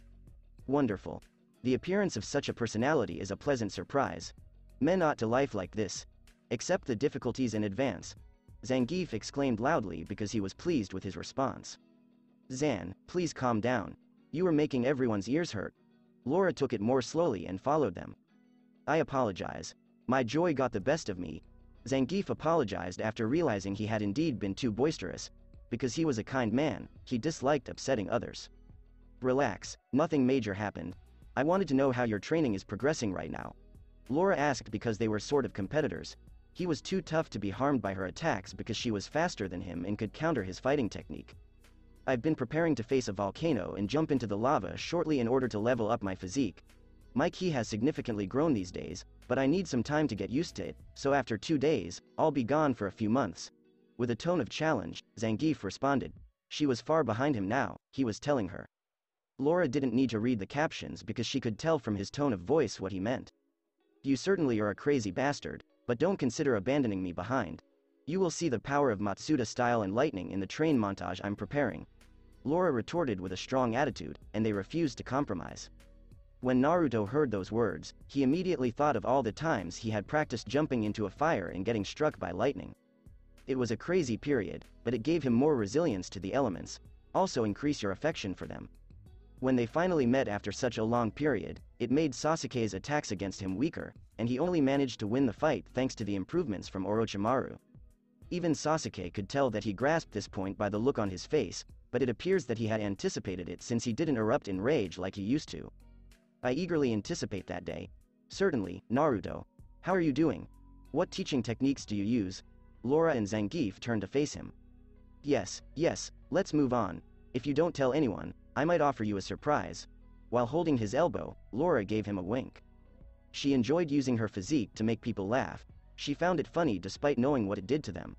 Wonderful. The appearance of such a personality is a pleasant surprise. Men ought to life like this. Accept the difficulties in advance. Zangief exclaimed loudly because he was pleased with his response. Zan, please calm down. You are making everyone's ears hurt. Laura took it more slowly and followed them. I apologize. My joy got the best of me. Zangief apologized after realizing he had indeed been too boisterous. Because he was a kind man, he disliked upsetting others. Relax, nothing major happened. I wanted to know how your training is progressing right now. Laura asked because they were sort of competitors. He was too tough to be harmed by her attacks because she was faster than him and could counter his fighting technique. I've been preparing to face a volcano and jump into the lava shortly in order to level up my physique. My ki has significantly grown these days, but I need some time to get used to it, so after 2 days, I'll be gone for a few months. With a tone of challenge, Zangief responded. She was far behind him now, he was telling her. Laura didn't need to read the captions because she could tell from his tone of voice what he meant. You certainly are a crazy bastard, but don't consider abandoning me behind. You will see the power of Matsuda style and lightning in the train montage I'm preparing. Laura retorted with a strong attitude, and they refused to compromise. When Naruto heard those words, he immediately thought of all the times he had practiced jumping into a fire and getting struck by lightning. It was a crazy period, but it gave him more resilience to the elements. Also increase your affection for them. When they finally met after such a long period, it made Sasuke's attacks against him weaker, and he only managed to win the fight thanks to the improvements from Orochimaru. Even Sasuke could tell that he grasped this point by the look on his face, but it appears that he had anticipated it since he didn't erupt in rage like he used to. I eagerly anticipate that day. Certainly, Naruto. How are you doing? What teaching techniques do you use? Laura and Zangief turned to face him. Yes, let's move on. If you don't tell anyone, I might offer you a surprise. While holding his elbow, Laura gave him a wink. She enjoyed using her physique to make people laugh. She found it funny despite knowing what it did to them.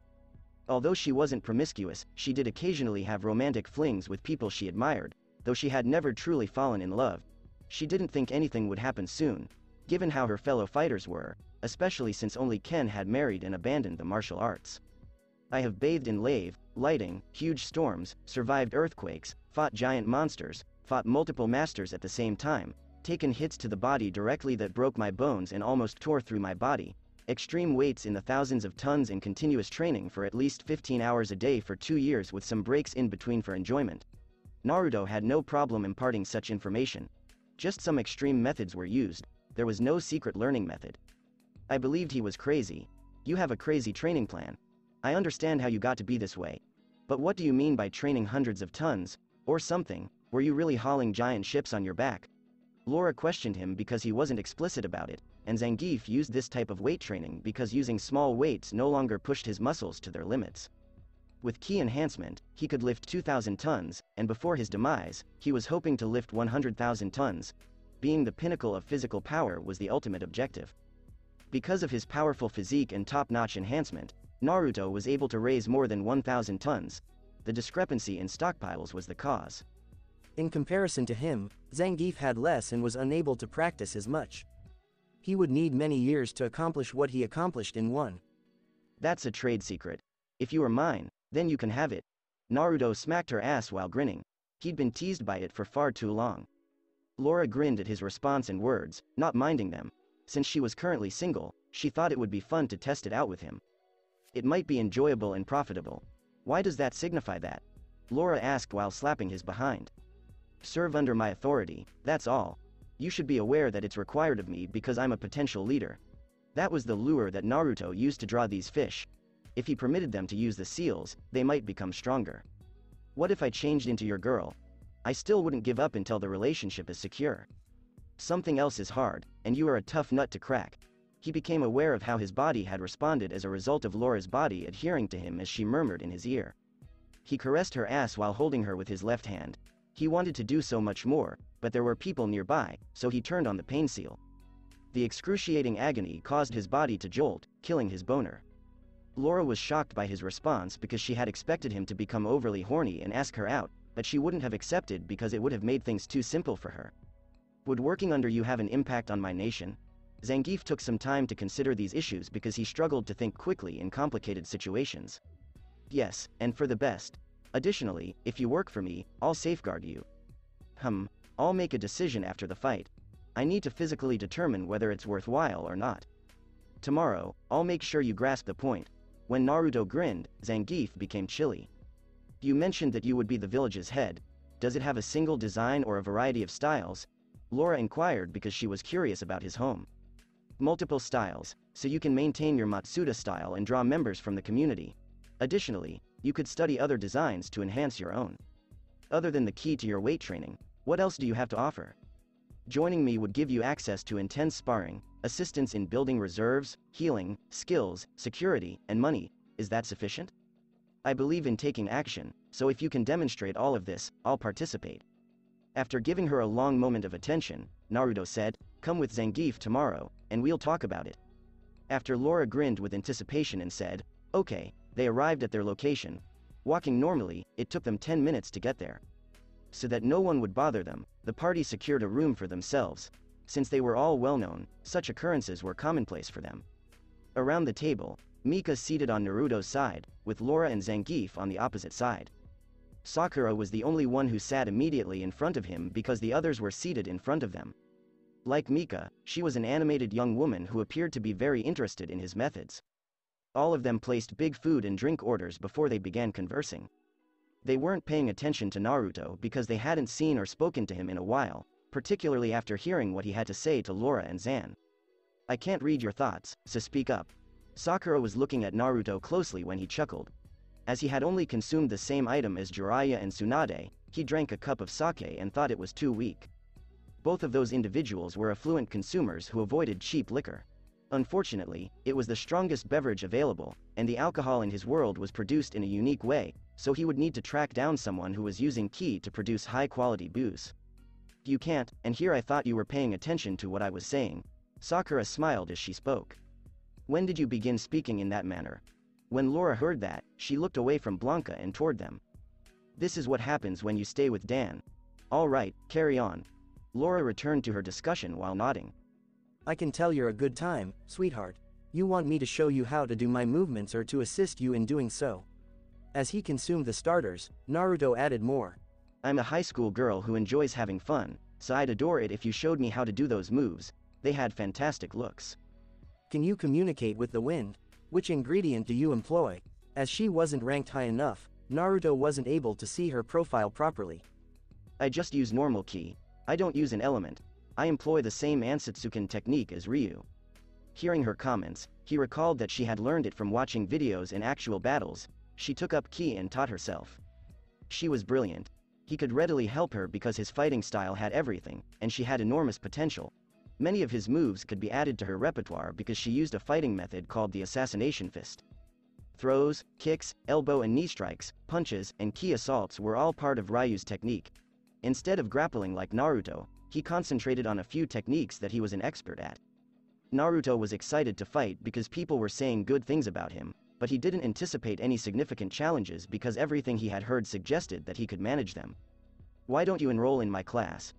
Although she wasn't promiscuous, she did occasionally have romantic flings with people she admired, though she had never truly fallen in love. She didn't think anything would happen soon, given how her fellow fighters were, especially since only Ken had married and abandoned the martial arts. I have bathed in lave, lighting, huge storms, survived earthquakes, fought giant monsters, fought multiple masters at the same time, taken hits to the body directly that broke my bones and almost tore through my body, extreme weights in the thousands of tons and continuous training for at least 15 hours a day for 2 years with some breaks in between for enjoyment. Naruto had no problem imparting such information. Just some extreme methods were used, there was no secret learning method. I believed he was crazy. You have a crazy training plan. I understand how you got to be this way. But what do you mean by training hundreds of tons, or something? Were you really hauling giant ships on your back? Laura questioned him because he wasn't explicit about it, and Zangief used this type of weight training because using small weights no longer pushed his muscles to their limits. With ki enhancement, he could lift 2,000 tons, and before his demise, he was hoping to lift 100,000 tons. Being the pinnacle of physical power was the ultimate objective. Because of his powerful physique and top-notch enhancement, Naruto was able to raise more than 1,000 tons. The discrepancy in stockpiles was the cause. In comparison to him, Zangief had less and was unable to practice as much. He would need many years to accomplish what he accomplished in one. That's a trade secret. If you are mine, then you can have it. Naruto smacked her ass while grinning. He'd been teased by it for far too long. Laura grinned at his response and words, not minding them. Since she was currently single, she thought it would be fun to test it out with him. It might be enjoyable and profitable. Why does that signify that? Laura asked while slapping his behind. Serve under my authority, that's all. You should be aware that it's required of me because I'm a potential leader. That was the lure that Naruto used to draw these fish. If he permitted them to use the seals, they might become stronger. What if I changed into your girl? I still wouldn't give up until the relationship is secure. Something else is hard, and you are a tough nut to crack. He became aware of how his body had responded as a result of Laura's body adhering to him as she murmured in his ear. He caressed her ass while holding her with his left hand. He wanted to do so much more, but there were people nearby, so he turned on the pain seal. The excruciating agony caused his body to jolt, killing his boner. Laura was shocked by his response because she had expected him to become overly horny and ask her out, but she wouldn't have accepted because it would have made things too simple for her. Would working under you have an impact on my nation? Zangief took some time to consider these issues because he struggled to think quickly in complicated situations. Yes, and for the best. Additionally, if you work for me, I'll safeguard you. I'll make a decision after the fight. I need to physically determine whether it's worthwhile or not. Tomorrow, I'll make sure you grasp the point. When Naruto grinned, Zangief became chilly. You mentioned that you would be the village's head. Does it have a single design or a variety of styles? Laura inquired because she was curious about his home. Multiple styles, so you can maintain your Matsuda style and draw members from the community. Additionally, you could study other designs to enhance your own. Other than the key to your weight training, what else do you have to offer? Joining me would give you access to intense sparring, assistance in building reserves, healing, skills, security, and money. Is that sufficient? I believe in taking action, so if you can demonstrate all of this, I'll participate. After giving her a long moment of attention, Naruto said, "Come with Zangief tomorrow, and we'll talk about it." After Laura grinned with anticipation and said, "Okay," they arrived at their location. Walking normally, it took them 10 minutes to get there. So that no one would bother them, the party secured a room for themselves. Since they were all well-known, such occurrences were commonplace for them. Around the table, Mika seated on Naruto's side, with Laura and Zangief on the opposite side. Sakura was the only one who sat immediately in front of him because the others were seated in front of them. Like Mika, she was an animated young woman who appeared to be very interested in his methods. All of them placed big food and drink orders before they began conversing. They weren't paying attention to Naruto because they hadn't seen or spoken to him in a while, particularly after hearing what he had to say to Laura and Zan. "I can't read your thoughts, so speak up." Sakura was looking at Naruto closely when he chuckled. As he had only consumed the same item as Jiraiya and Tsunade, he drank a cup of sake and thought it was too weak. Both of those individuals were affluent consumers who avoided cheap liquor. Unfortunately, it was the strongest beverage available, and the alcohol in his world was produced in a unique way, so he would need to track down someone who was using ki to produce high-quality booze. "You can't, and here I thought you were paying attention to what I was saying." Sakura smiled as she spoke. "When did you begin speaking in that manner?" When Laura heard that, she looked away from Blanca and toward them. "This is what happens when you stay with Dan. All right, carry on." Laura returned to her discussion while nodding. "I can tell you're a good time, sweetheart. You want me to show you how to do my movements or to assist you in doing so?" As he consumed the starters, Naruto added more. "I'm a high school girl who enjoys having fun, so I'd adore it if you showed me how to do those moves. They had fantastic looks." "Can you communicate with the wind? Which ingredient do you employ?" As she wasn't ranked high enough, Naruto wasn't able to see her profile properly. "I just use normal ki. I don't use an element. I employ the same Ansatsuken technique as Ryu." Hearing her comments, he recalled that she had learned it from watching videos in actual battles. She took up ki and taught herself. She was brilliant. He could readily help her because his fighting style had everything, and she had enormous potential. Many of his moves could be added to her repertoire because she used a fighting method called the assassination fist. Throws, kicks, elbow and knee strikes, punches, and ki assaults were all part of Ryu's technique. Instead of grappling like Naruto, he concentrated on a few techniques that he was an expert at. Naruto was excited to fight because people were saying good things about him, but he didn't anticipate any significant challenges because everything he had heard suggested that he could manage them. Why don't you enroll in my class?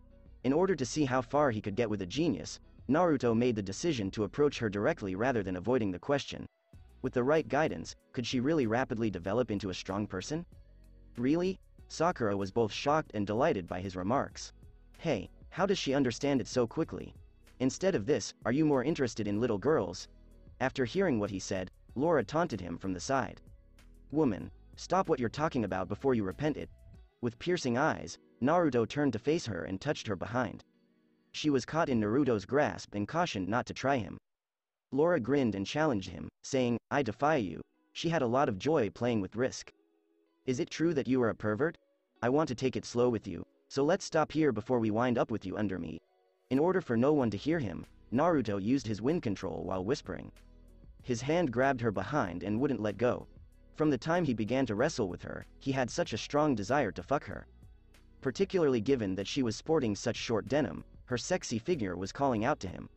In order to see how far he could get with a genius, Naruto made the decision to approach her directly rather than avoiding the question. With the right guidance, could she really rapidly develop into a strong person? Really? Sakura was both shocked and delighted by his remarks. Hey, how does she understand it so quickly? Instead of this, are you more interested in little girls? After hearing what he said, Laura taunted him from the side. Woman, stop what you're talking about before you repent it. With piercing eyes, Naruto turned to face her and touched her behind. She was caught in Naruto's grasp and cautioned not to try him. Laura grinned and challenged him, saying, I defy you. She had a lot of joy playing with risk. Is it true that you are a pervert? I want to take it slow with you, so let's stop here before we wind up with you under me. In order for no one to hear him, Naruto used his wind control while whispering. His hand grabbed her behind and wouldn't let go. From the time he began to wrestle with her, he had such a strong desire to fuck her. Particularly given that she was sporting such short denim, her sexy figure was calling out to him.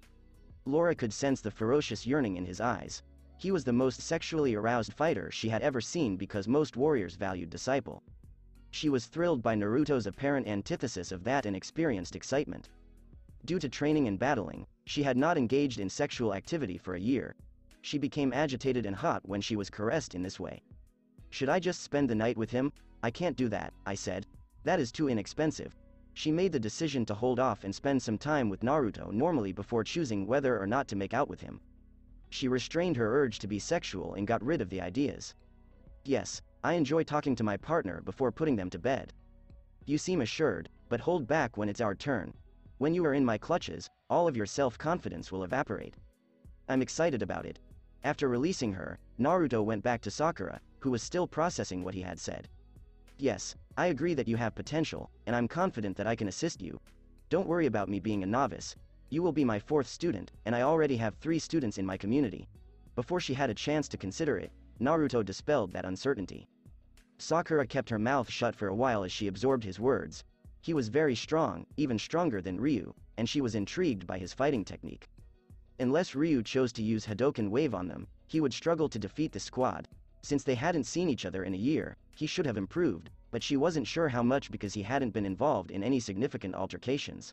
Laura could sense the ferocious yearning in his eyes. He was the most sexually aroused fighter she had ever seen because most warriors valued disciple. She was thrilled by Naruto's apparent antithesis of that and experienced excitement. Due to training and battling, she had not engaged in sexual activity for a year. She became agitated and hot when she was caressed in this way. Should I just spend the night with him? I can't do that, I said. That is too inexpensive. She made the decision to hold off and spend some time with Naruto normally before choosing whether or not to make out with him. She restrained her urge to be sexual and got rid of the ideas. Yes, I enjoy talking to my partner before putting them to bed. You seem assured, but hold back when it's our turn. When you are in my clutches, all of your self-confidence will evaporate. I'm excited about it. After releasing her, Naruto went back to Sakura, who was still processing what he had said. Yes, I agree that you have potential, and I'm confident that I can assist you. Don't worry about me being a novice. You will be my 4th student, and I already have 3 students in my community. Before she had a chance to consider it, Naruto dispelled that uncertainty. Sakura kept her mouth shut for a while as she absorbed his words. He was very strong, even stronger than Ryu, and she was intrigued by his fighting technique. Unless Ryu chose to use Hadoken Wave on them, he would struggle to defeat the squad. Since they hadn't seen each other in a year, he should have improved, but she wasn't sure how much because he hadn't been involved in any significant altercations.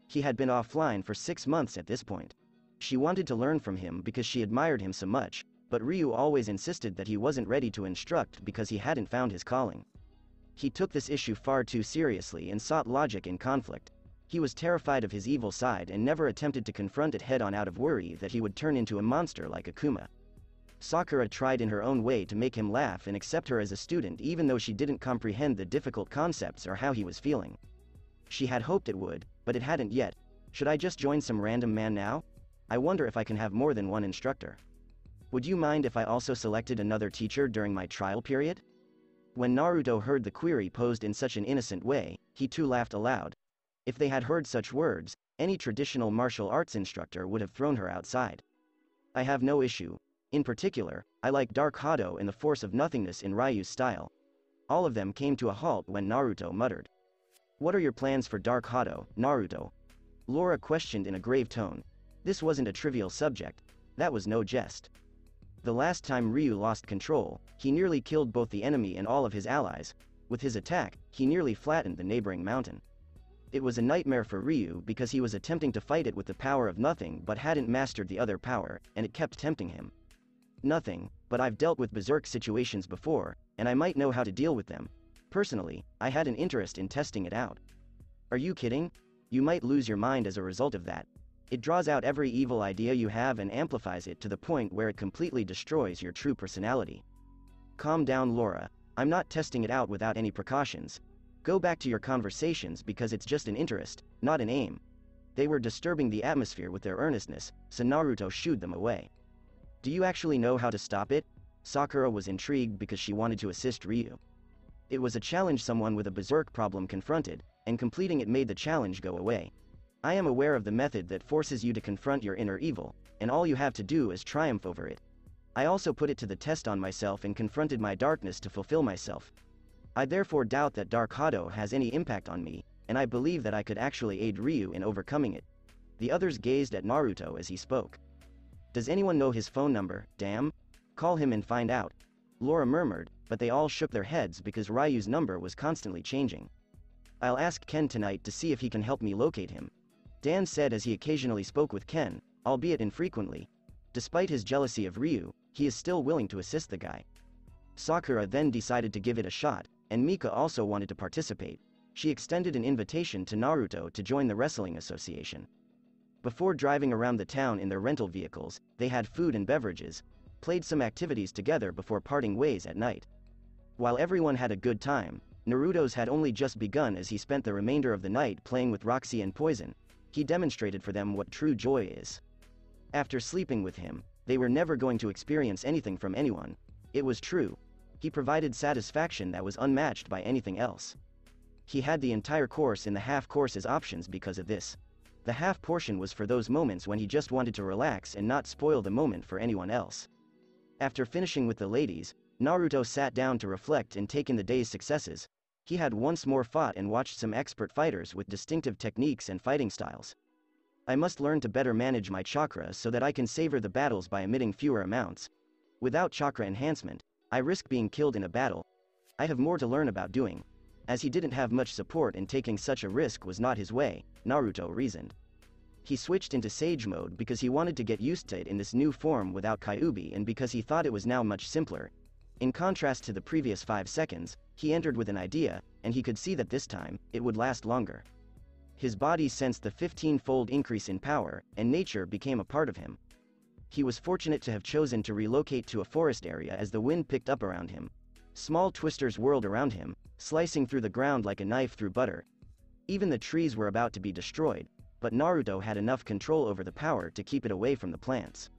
He had been offline for 6 months at this point. She wanted to learn from him because she admired him so much, but Ryu always insisted that he wasn't ready to instruct because he hadn't found his calling. He took this issue far too seriously and sought logic in conflict. He was terrified of his evil side and never attempted to confront it head-on out of worry that he would turn into a monster like Akuma. Sakura tried in her own way to make him laugh and accept her as a student even though she didn't comprehend the difficult concepts or how he was feeling. She had hoped it would, but it hadn't yet. Should I just join some random man now? I wonder if I can have more than one instructor. Would you mind if I also selected another teacher during my trial period? When Naruto heard the query posed in such an innocent way, he too laughed aloud. If they had heard such words, any traditional martial arts instructor would have thrown her outside. I have no issue. In particular, I like Dark Hado and the Force of Nothingness in Ryu's style. All of them came to a halt when Naruto muttered. What are your plans for Dark Hado, Naruto? Laura questioned in a grave tone. This wasn't a trivial subject. That was no jest. The last time Ryu lost control, he nearly killed both the enemy and all of his allies. With his attack, he nearly flattened the neighboring mountain. It was a nightmare for Ryu because he was attempting to fight it with the power of nothing but hadn't mastered the other power, and it kept tempting him. Nothing, but I've dealt with berserk situations before, and I might know how to deal with them. Personally, I had an interest in testing it out. Are you kidding? You might lose your mind as a result of that. It draws out every evil idea you have and amplifies it to the point where it completely destroys your true personality. Calm down, Laura. I'm not testing it out without any precautions. Go back to your conversations because it's just an interest, not an aim. They were disturbing the atmosphere with their earnestness, so Naruto shooed them away. Do you actually know how to stop it? Sakura was intrigued because she wanted to assist Ryu. It was a challenge someone with a berserk problem confronted, and completing it made the challenge go away. I am aware of the method that forces you to confront your inner evil, and all you have to do is triumph over it. I also put it to the test on myself and confronted my darkness to fulfill myself. I therefore doubt that Dark Hado has any impact on me, and I believe that I could actually aid Ryu in overcoming it. The others gazed at Naruto as he spoke. Does anyone know his phone number, damn? Call him and find out. Laura murmured, but they all shook their heads because Ryu's number was constantly changing. I'll ask Ken tonight to see if he can help me locate him," Dan said as he occasionally spoke with Ken, albeit infrequently. Despite his jealousy of Ryu, he is still willing to assist the guy. Sakura then decided to give it a shot, and Mika also wanted to participate. She extended an invitation to Naruto to join the wrestling association. Before driving around the town in their rental vehicles, they had food and beverages, played some activities together before parting ways at night. While everyone had a good time, Naruto's had only just begun as he spent the remainder of the night playing with Roxy and Poison. He demonstrated for them what true joy is. After sleeping with him, they were never going to experience anything from anyone. It was true. He provided satisfaction that was unmatched by anything else. He had the entire course in the half course as options because of this. The half portion was for those moments when he just wanted to relax and not spoil the moment for anyone else. After finishing with the ladies, Naruto sat down to reflect and take in the day's successes. He had once more fought and watched some expert fighters with distinctive techniques and fighting styles. I must learn to better manage my chakra so that I can savor the battles by emitting fewer amounts. Without chakra enhancement, I risk being killed in a battle. I have more to learn about doing. As he didn't have much support and taking such a risk was not his way, Naruto reasoned. He switched into Sage mode because he wanted to get used to it in this new form without Kyuubi and because he thought it was now much simpler. In contrast to the previous 5 seconds, he entered with an idea, and he could see that this time, it would last longer. His body sensed the 15-fold increase in power, and nature became a part of him. He was fortunate to have chosen to relocate to a forest area as the wind picked up around him. Small twisters whirled around him, slicing through the ground like a knife through butter. Even the trees were about to be destroyed, but Naruto had enough control over the power to keep it away from the plants.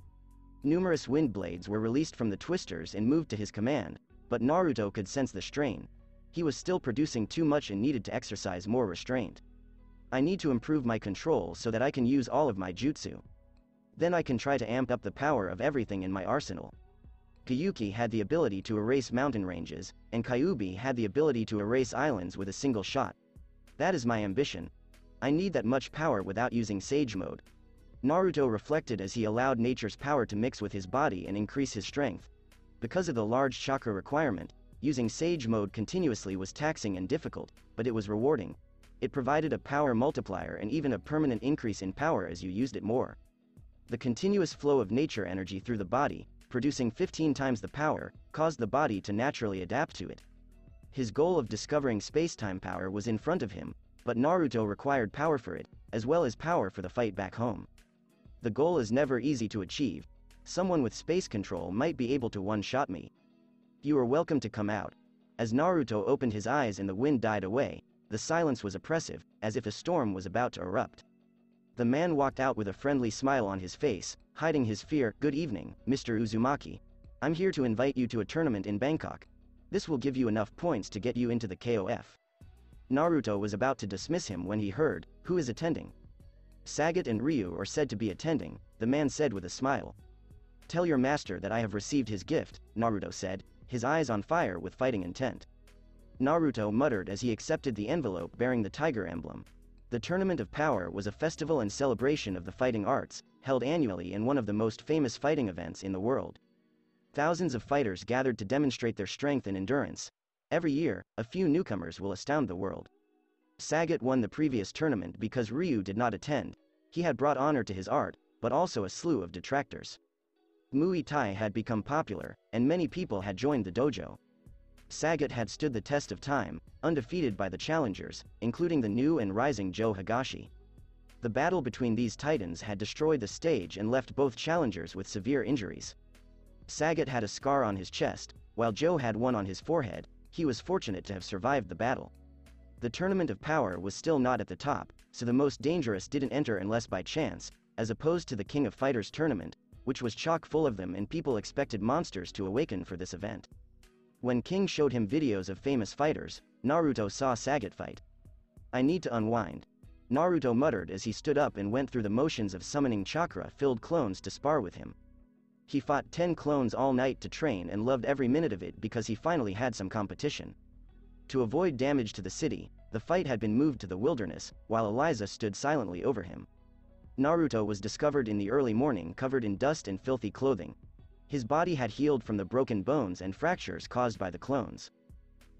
Numerous wind blades were released from the twisters and moved to his command, but Naruto could sense the strain. He was still producing too much and needed to exercise more restraint. I need to improve my control so that I can use all of my jutsu. Then I can try to amp up the power of everything in my arsenal. Gyuki had the ability to erase mountain ranges, and Kyuubi had the ability to erase islands with a single shot. That is my ambition. I need that much power without using Sage mode. Naruto reflected as he allowed nature's power to mix with his body and increase his strength. Because of the large chakra requirement, using Sage mode continuously was taxing and difficult, but it was rewarding. It provided a power multiplier and even a permanent increase in power as you used it more. The continuous flow of nature energy through the body, producing 15 times the power, caused the body to naturally adapt to it. His goal of discovering space-time power was in front of him, but Naruto required power for it, as well as power for the fight back home. The goal is never easy to achieve. Someone with space control might be able to one-shot me. You are welcome to come out. As Naruto opened his eyes and the wind died away, the silence was oppressive, as if a storm was about to erupt. The man walked out with a friendly smile on his face, hiding his fear. "Good evening, Mr. Uzumaki. I'm here to invite you to a tournament in Bangkok. This will give you enough points to get you into the KOF." Naruto was about to dismiss him when he heard, "Who is attending?" "Sagat and Ryu are said to be attending," the man said with a smile. "Tell your master that I have received his gift," Naruto said, his eyes on fire with fighting intent. Naruto muttered as he accepted the envelope bearing the tiger emblem. The Tournament of Power was a festival and celebration of the fighting arts, held annually in one of the most famous fighting events in the world. Thousands of fighters gathered to demonstrate their strength and endurance. Every year, a few newcomers will astound the world. Sagat won the previous tournament because Ryu did not attend. He had brought honor to his art, but also a slew of detractors. Muay Thai had become popular, and many people had joined the dojo. Sagat had stood the test of time, undefeated by the challengers, including the new and rising Joe Higashi. The battle between these titans had destroyed the stage and left both challengers with severe injuries. Sagat had a scar on his chest, while Joe had one on his forehead. He was fortunate to have survived the battle. The Tournament of Power was still not at the top, so the most dangerous didn't enter unless by chance, as opposed to the King of Fighters tournament, which was chock full of them and people expected monsters to awaken for this event. When King showed him videos of famous fighters, Naruto saw Sagat fight. "I need to unwind," Naruto muttered as he stood up and went through the motions of summoning chakra-filled clones to spar with him. He fought 10 clones all night to train and loved every minute of it because he finally had some competition. To avoid damage to the city, the fight had been moved to the wilderness, while Eliza stood silently over him. Naruto was discovered in the early morning covered in dust and filthy clothing. His body had healed from the broken bones and fractures caused by the clones.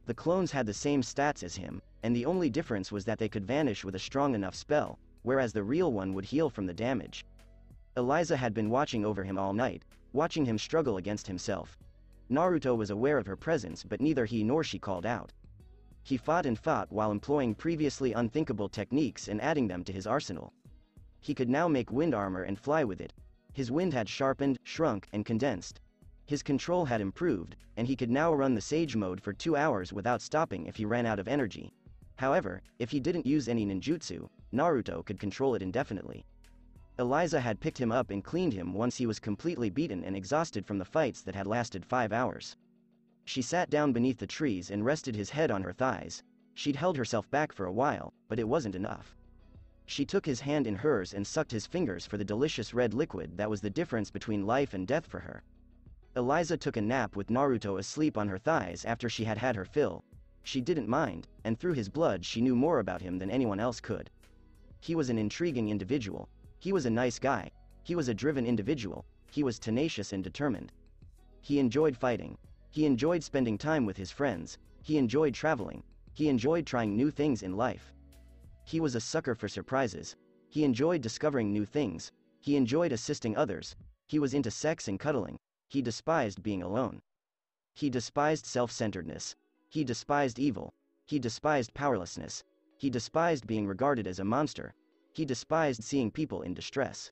The clones had the same stats as him, and the only difference was that they could vanish with a strong enough spell, whereas the real one would heal from the damage. Eliza had been watching over him all night, watching him struggle against himself. Naruto was aware of her presence, but neither he nor she called out. He fought and fought while employing previously unthinkable techniques and adding them to his arsenal. He could now make wind armor and fly with it. His wind had sharpened, shrunk, and condensed. His control had improved, and he could now run the Sage mode for 2 hours without stopping if he ran out of energy. However, if he didn't use any ninjutsu, Naruto could control it indefinitely. Eliza had picked him up and cleaned him once he was completely beaten and exhausted from the fights that had lasted 5 hours. She sat down beneath the trees and rested his head on her thighs. She'd held herself back for a while, but it wasn't enough. She took his hand in hers and sucked his fingers for the delicious red liquid that was the difference between life and death for her. Eliza took a nap with Naruto asleep on her thighs after she had had her fill. She didn't mind, and through his blood she knew more about him than anyone else could. He was an intriguing individual. He was a nice guy. He was a driven individual. He was tenacious and determined. He enjoyed fighting. He enjoyed spending time with his friends. He enjoyed traveling. He enjoyed trying new things in life. He was a sucker for surprises. He enjoyed discovering new things. He enjoyed assisting others. He was into sex and cuddling. He despised being alone. He despised self-centeredness. He despised evil. He despised powerlessness. He despised being regarded as a monster. He despised seeing people in distress.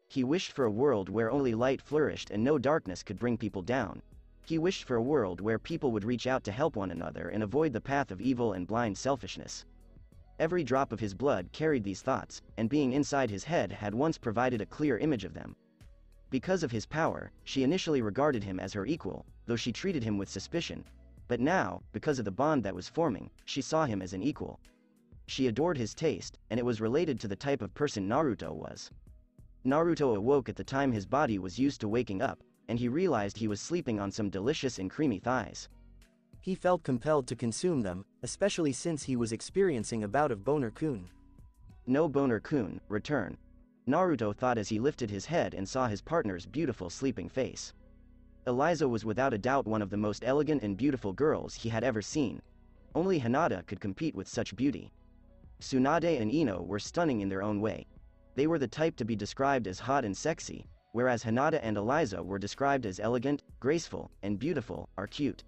He wished for a world where only light flourished and no darkness could bring people down. He wished for a world where people would reach out to help one another and avoid the path of evil and blind selfishness. Every drop of his blood carried these thoughts, and being inside his head had once provided a clear image of them. Because of his power, she initially regarded him as her equal, though she treated him with suspicion. But now, because of the bond that was forming, she saw him as an equal. She adored his taste, and it was related to the type of person Naruto was. Naruto awoke at the time his body was used to waking up, and he realized he was sleeping on some delicious and creamy thighs. He felt compelled to consume them, especially since he was experiencing a bout of boner-kun. No boner-kun, return. Naruto thought as he lifted his head and saw his partner's beautiful sleeping face. Eliza was without a doubt one of the most elegant and beautiful girls he had ever seen. Only Hinata could compete with such beauty. Tsunade and Ino were stunning in their own way. They were the type to be described as hot and sexy, whereas Hinata and Eliza were described as elegant, graceful, and beautiful, or cute.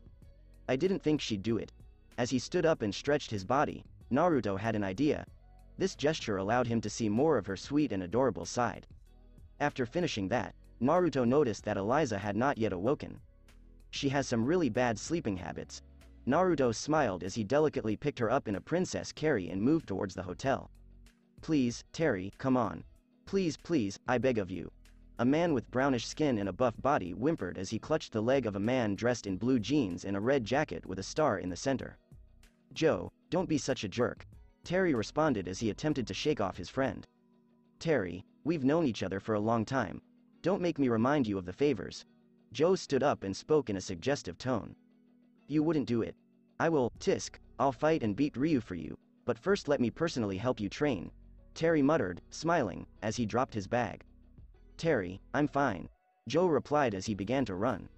I didn't think she'd do it. As he stood up and stretched his body, Naruto had an idea. This gesture allowed him to see more of her sweet and adorable side. After finishing that, Naruto noticed that Eliza had not yet awoken. She has some really bad sleeping habits. Naruto smiled as he delicately picked her up in a princess carry and moved towards the hotel. Please, Terry, come on. Please, please, I beg of you. A man with brownish skin and a buff body whimpered as he clutched the leg of a man dressed in blue jeans and a red jacket with a star in the center. Joe, don't be such a jerk. Terry responded as he attempted to shake off his friend. Terry, we've known each other for a long time. Don't make me remind you of the favors. Joe stood up and spoke in a suggestive tone. You wouldn't do it. I will, Tisk, I'll fight and beat Ryu for you, but first let me personally help you train. Terry muttered, smiling, as he dropped his bag. Terry, I'm fine. Joe replied as he began to run.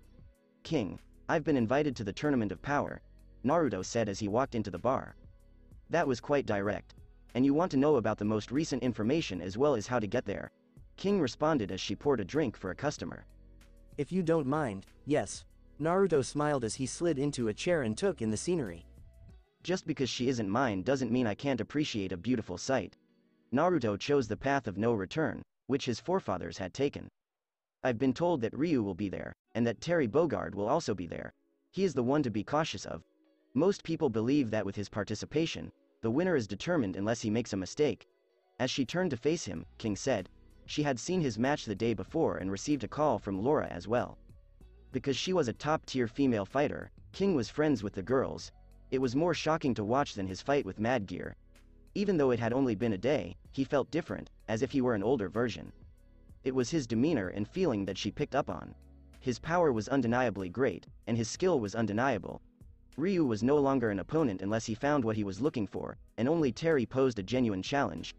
King, I've been invited to the Tournament of Power, Naruto said as he walked into the bar. That was quite direct. And you want to know about the most recent information as well as how to get there. King responded as she poured a drink for a customer. If you don't mind, yes. Naruto smiled as he slid into a chair and took in the scenery. Just because she isn't mine doesn't mean I can't appreciate a beautiful sight. Naruto chose the path of no return, which his forefathers had taken. I've been told that Ryu will be there, and that Terry Bogard will also be there. He is the one to be cautious of. Most people believe that with his participation, the winner is determined unless he makes a mistake. As she turned to face him, King said. She had seen his match the day before and received a call from Laura as well. Because she was a top-tier female fighter, King was friends with the girls. It was more shocking to watch than his fight with Mad Gear. Even though it had only been a day, he felt different, as if he were an older version. It was his demeanor and feeling that she picked up on. His power was undeniably great, and his skill was undeniable. Ryu was no longer an opponent unless he found what he was looking for, and only Terry posed a genuine challenge.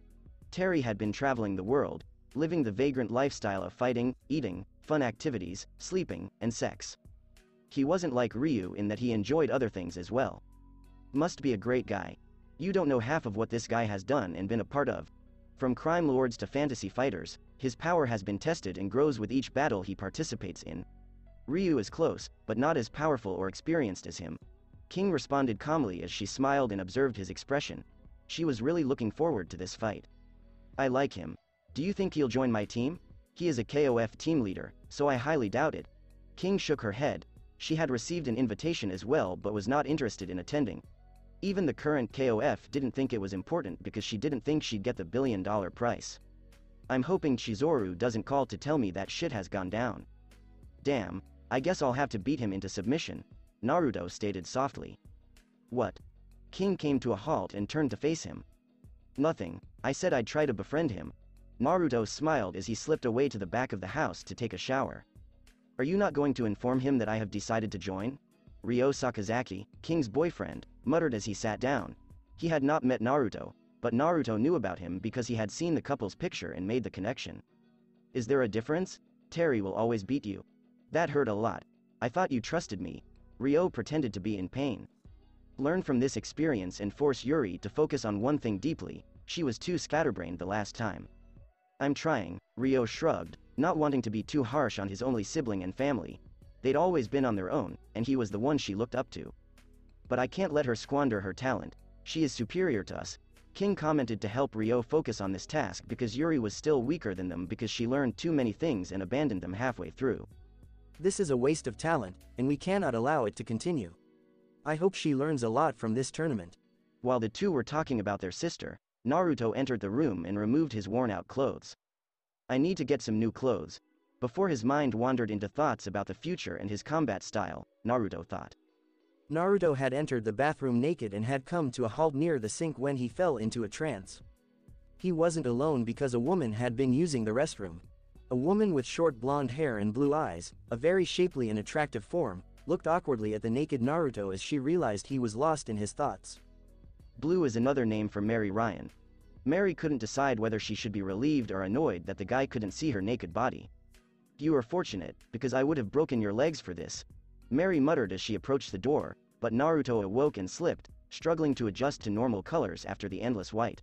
Terry had been traveling the world, living the vagrant lifestyle of fighting, eating, fun activities, sleeping, and sex. He wasn't like Ryu in that he enjoyed other things as well. Must be a great guy. You don't know half of what this guy has done and been a part of. From crime lords to fantasy fighters, his power has been tested and grows with each battle he participates in. Ryu is close, but not as powerful or experienced as him. King responded calmly as she smiled and observed his expression. She was really looking forward to this fight. I like him. Do you think he'll join my team? He is a KOF team leader, so I highly doubt it. King shook her head. She had received an invitation as well but was not interested in attending. Even the current KOF didn't think it was important because she didn't think she'd get the $1 billion price. I'm hoping Chizuru doesn't call to tell me that shit has gone down. Damn, I guess I'll have to beat him into submission, Naruto stated softly. What? King came to a halt and turned to face him. Nothing, I said I'd try to befriend him. Naruto smiled as he slipped away to the back of the house to take a shower. Are you not going to inform him that I have decided to join? Ryo Sakazaki, King's boyfriend, muttered as he sat down. He had not met Naruto, but Naruto knew about him because he had seen the couple's picture and made the connection. Is there a difference? Terry will always beat you. That hurt a lot. I thought you trusted me. Ryo pretended to be in pain. Learn from this experience and force Yuri to focus on one thing deeply. She was too scatterbrained the last time. I'm trying, Ryo shrugged, not wanting to be too harsh on his only sibling and family. They'd always been on their own, and he was the one she looked up to. But I can't let her squander her talent. She is superior to us. King commented to help Ryo focus on this task because Yuri was still weaker than them because she learned too many things and abandoned them halfway through. This is a waste of talent, and we cannot allow it to continue. I hope she learns a lot from this tournament. While the two were talking about their sister, Naruto entered the room and removed his worn-out clothes. I need to get some new clothes. Before his mind wandered into thoughts about the future and his combat style, Naruto thought. Naruto had entered the bathroom naked and had come to a halt near the sink when he fell into a trance. He wasn't alone because a woman had been using the restroom. A woman with short blonde hair and blue eyes, a very shapely and attractive form, looked awkwardly at the naked Naruto as she realized he was lost in his thoughts. Blue is another name for Mary Ryan. Mary couldn't decide whether she should be relieved or annoyed that the guy couldn't see her naked body. You are fortunate, because I would have broken your legs for this. Mary muttered as she approached the door, but Naruto awoke and slipped, struggling to adjust to normal colors after the endless white.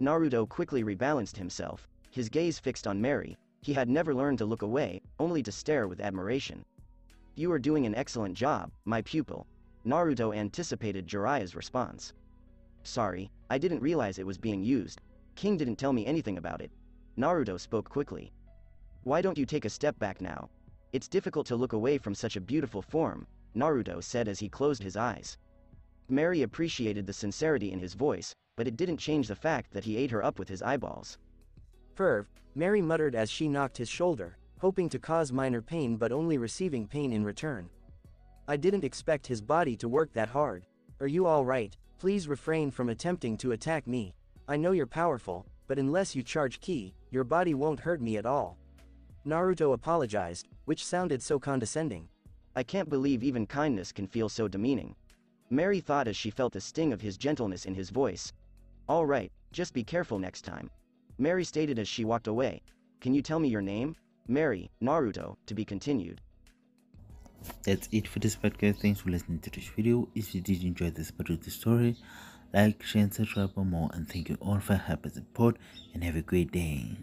Naruto quickly rebalanced himself, his gaze fixed on Mary. He had never learned to look away, only to stare with admiration. You are doing an excellent job, my pupil. Naruto anticipated Jiraiya's response. Sorry, I didn't realize it was being used. King didn't tell me anything about it. Naruto spoke quickly. Why don't you take a step back now? It's difficult to look away from such a beautiful form, Naruto said as he closed his eyes. Mary appreciated the sincerity in his voice, but it didn't change the fact that he ate her up with his eyeballs. Perv, Mary muttered as she knocked his shoulder, hoping to cause minor pain but only receiving pain in return. I didn't expect his body to work that hard. Are you all right? Please refrain from attempting to attack me. I know you're powerful, but unless you charge ki, your body won't hurt me at all. Naruto apologized, which sounded so condescending. I can't believe even kindness can feel so demeaning. Mary thought as she felt the sting of his gentleness in his voice. All right, just be careful next time. Mary stated as she walked away. Can you tell me your name? Mary, Naruto, to be continued. That's it for this part, guys. Thanks for listening to this video. If you did enjoy this part of the story, like, share and subscribe for more, and thank you all for your help and support, and have a great day.